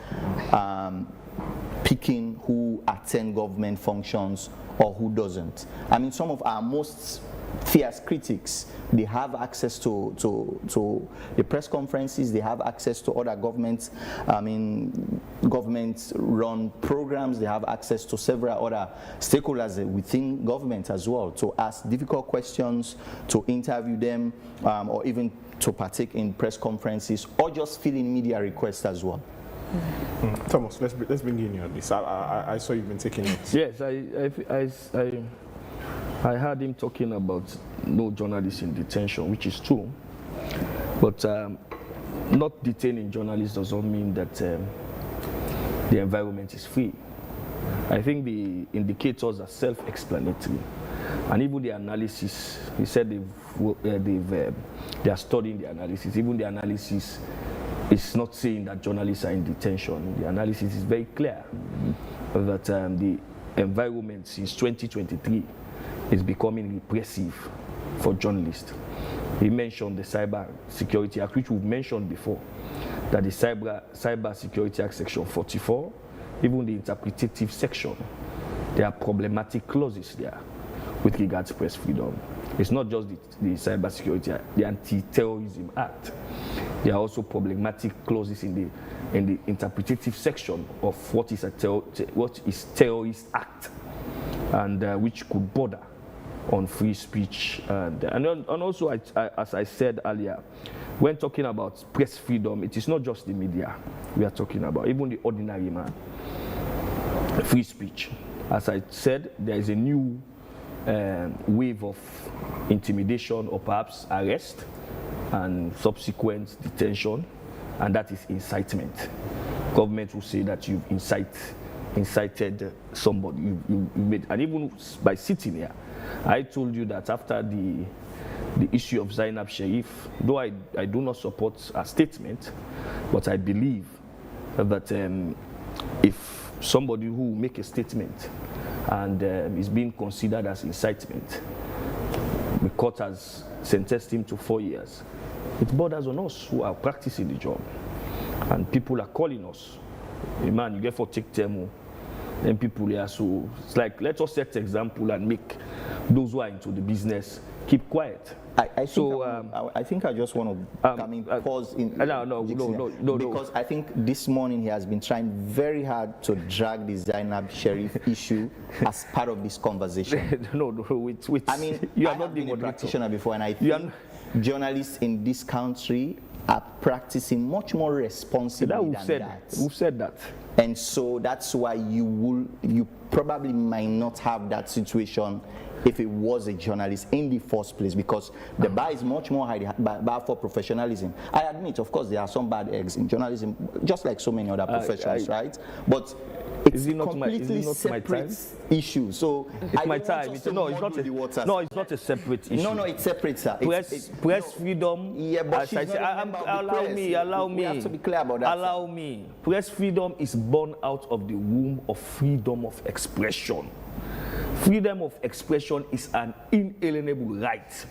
picking who attend government functions or who doesn't. I mean, some of our most fierce critics. They have access to the press conferences, they have access to other government-run programs, they have access to several other stakeholders within government as well, to ask difficult questions, to interview them, or even to partake in press conferences, or just fill in media requests as well. Thomas, let's bring in you on this. I saw you've been taking notes. Yes, I heard him talking about no journalists in detention, which is true. But not detaining journalists doesn't mean that the environment is free. I think the indicators are self-explanatory. And even the analysis, he said they are studying the analysis. Even the analysis is not saying that journalists are in detention. The analysis is very clear that the environment since 2023 is becoming repressive for journalists. He mentioned the Cyber Security Act, which we've mentioned before, that the Cyber Security Act Section 44, even the interpretative section, there are problematic clauses there with regard to press freedom. It's not just the Cyber Security Act, the Anti-Terrorism Act. There are also problematic clauses in the interpretative section of what is terrorist act, and which could border on free speech. And also, as I said earlier, when talking about press freedom, it is not just the media we are talking about, even the ordinary man. Free speech. As I said, there is a new wave of intimidation or perhaps arrest and subsequent detention, and that is incitement. Government will say that you've incited somebody, you made, and even by sitting here, I told you that after the issue of Zainab Sharif, though I do not support a statement, but I believe that if somebody who make a statement and is being considered as incitement, the court has sentenced him to 4 years. It borders on us who are practicing the job, and people are calling us, hey man, you get for take temo. Then people here, so it's like, let us set example and make those who are into the business keep quiet. I think I just want to pause in. No, because I think this morning he has been trying very hard to drag the Zainab Sharif issue as part of this conversation. I mean, you are not been a practitioner before, and I think journalists in this country are practicing much more responsibly than that. We've said that. And so that's why you probably might not have that situation if it was a journalist in the first place, because the bar is much more high, bar for professionalism. I admit, of course, there are some bad eggs in journalism, just like so many other professions, right? But it's completely separate issue. So it's my time. No, it's not a separate issue. No, it's separate, sir. Press freedom. Yeah, but allow me. We have to be clear about that. Allow me. Press freedom is born out of the womb of freedom of expression. Freedom of expression is an inalienable right,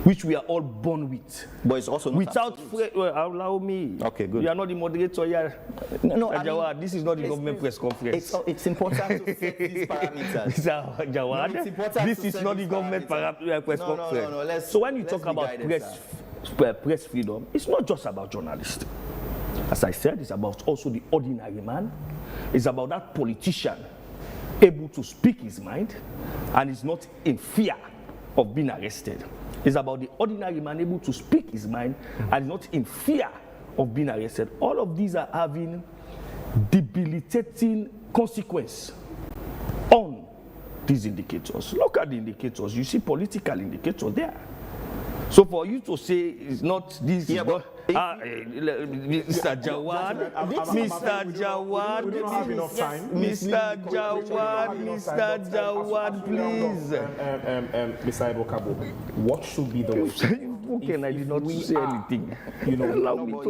which we are all born with. But it's also not without allow me. Okay, good. You are not the moderator here. No, Jawad, this is not the government press conference. It's important to set these parameters. Jawad, this is not the government press conference. No. So when you talk about press freedom, it's not just about journalists. As I said, it's about also the ordinary man. It's about that politician able to speak his mind and is not in fear of being arrested. It's about the ordinary man able to speak his mind and not in fear of being arrested. All of these are having debilitating consequence on these indicators. Look at the indicators. You see political indicators there. So for you to say it's not this, Mr. Jawad, please. Beside Wakeup, what should be the way? Okay, I did not say anything. You know, allow me to. No.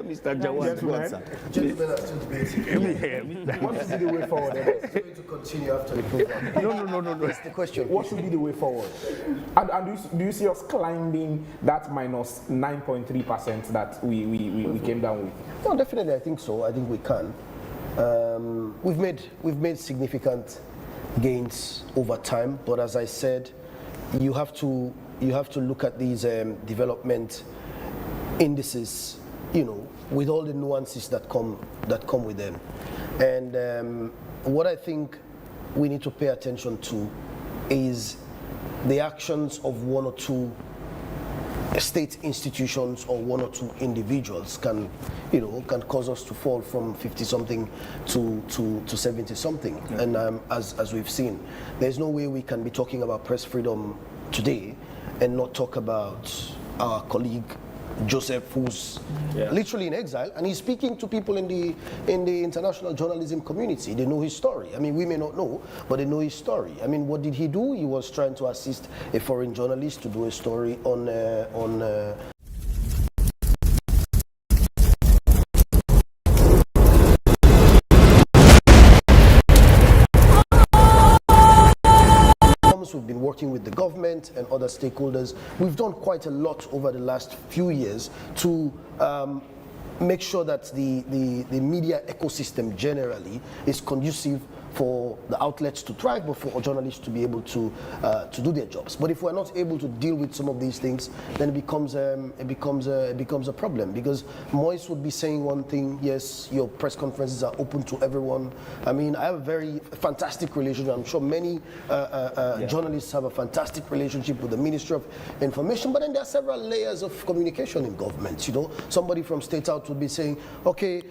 Mr. Jawad, what should be the way forward? Going to continue after the program. No. That's the question. What should be the way forward? And do you see us climbing that minus 9.3% that we came down with? No, definitely, I think so. I think we can. We've made significant gains over time. But as I said, you have to look at these development indices, with all the nuances that come with them. And what I think we need to pay attention to is the actions of one or two state institutions or one or two individuals can cause us to fall from 50-something to 70-something. And as we've seen, there's no way we can be talking about press freedom today and not talk about our colleague Joseph, who's literally in exile, and he's speaking to people in the international journalism community. They know his story. I mean, we may not know, but they know his story. I mean, what did he do? He was trying to assist a foreign journalist to do a story on We've been working with the government and other stakeholders. We've done quite a lot over the last few years to make sure that the media ecosystem generally is conducive for the outlets to thrive, but for journalists to be able to do their jobs. But if we're not able to deal with some of these things, then it becomes a problem. Because Moise would be saying one thing: yes, your press conferences are open to everyone. I mean, I have a very fantastic relationship. I'm sure many journalists have a fantastic relationship with the Ministry of Information. But then there are several layers of communication in government. Somebody from State House would be saying, okay,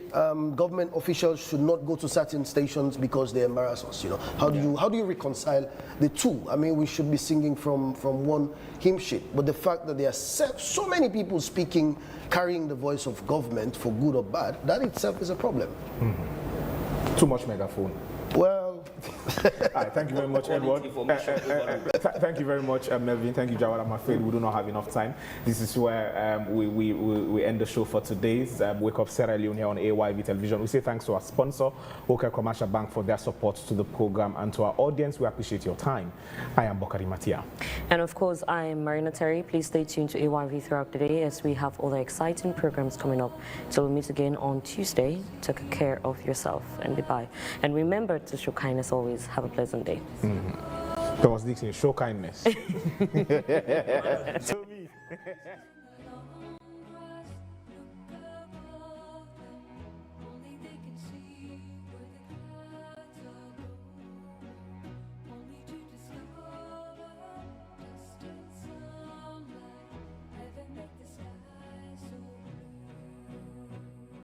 government officials should not go to certain stations because they embarrass us. How do you reconcile the two? I mean, we should be singing from one hymn sheet, but the fact that there are so many people speaking, carrying the voice of government for good or bad, that itself is a problem. Too much megaphone. Well, thank you very much, Edward. Thank you very much, Melvin. Thank you, Jawad. I'm afraid we do not have enough time. This is where we end the show for today's Wake Up Sierra Leone here on AYV Television. We say thanks to our sponsor, Wakeup Commercial Bank, for their support to the program, and to our audience, we appreciate your time. I am Bokari Matia. And of course, I am Marina Terry. Please stay tuned to AYV throughout the day as we have other exciting programs coming up. So we'll meet again on Tuesday. Take care of yourself and goodbye. And remember to show kindness always. Have a pleasant day. Thomas Dixon, show kindness. To me.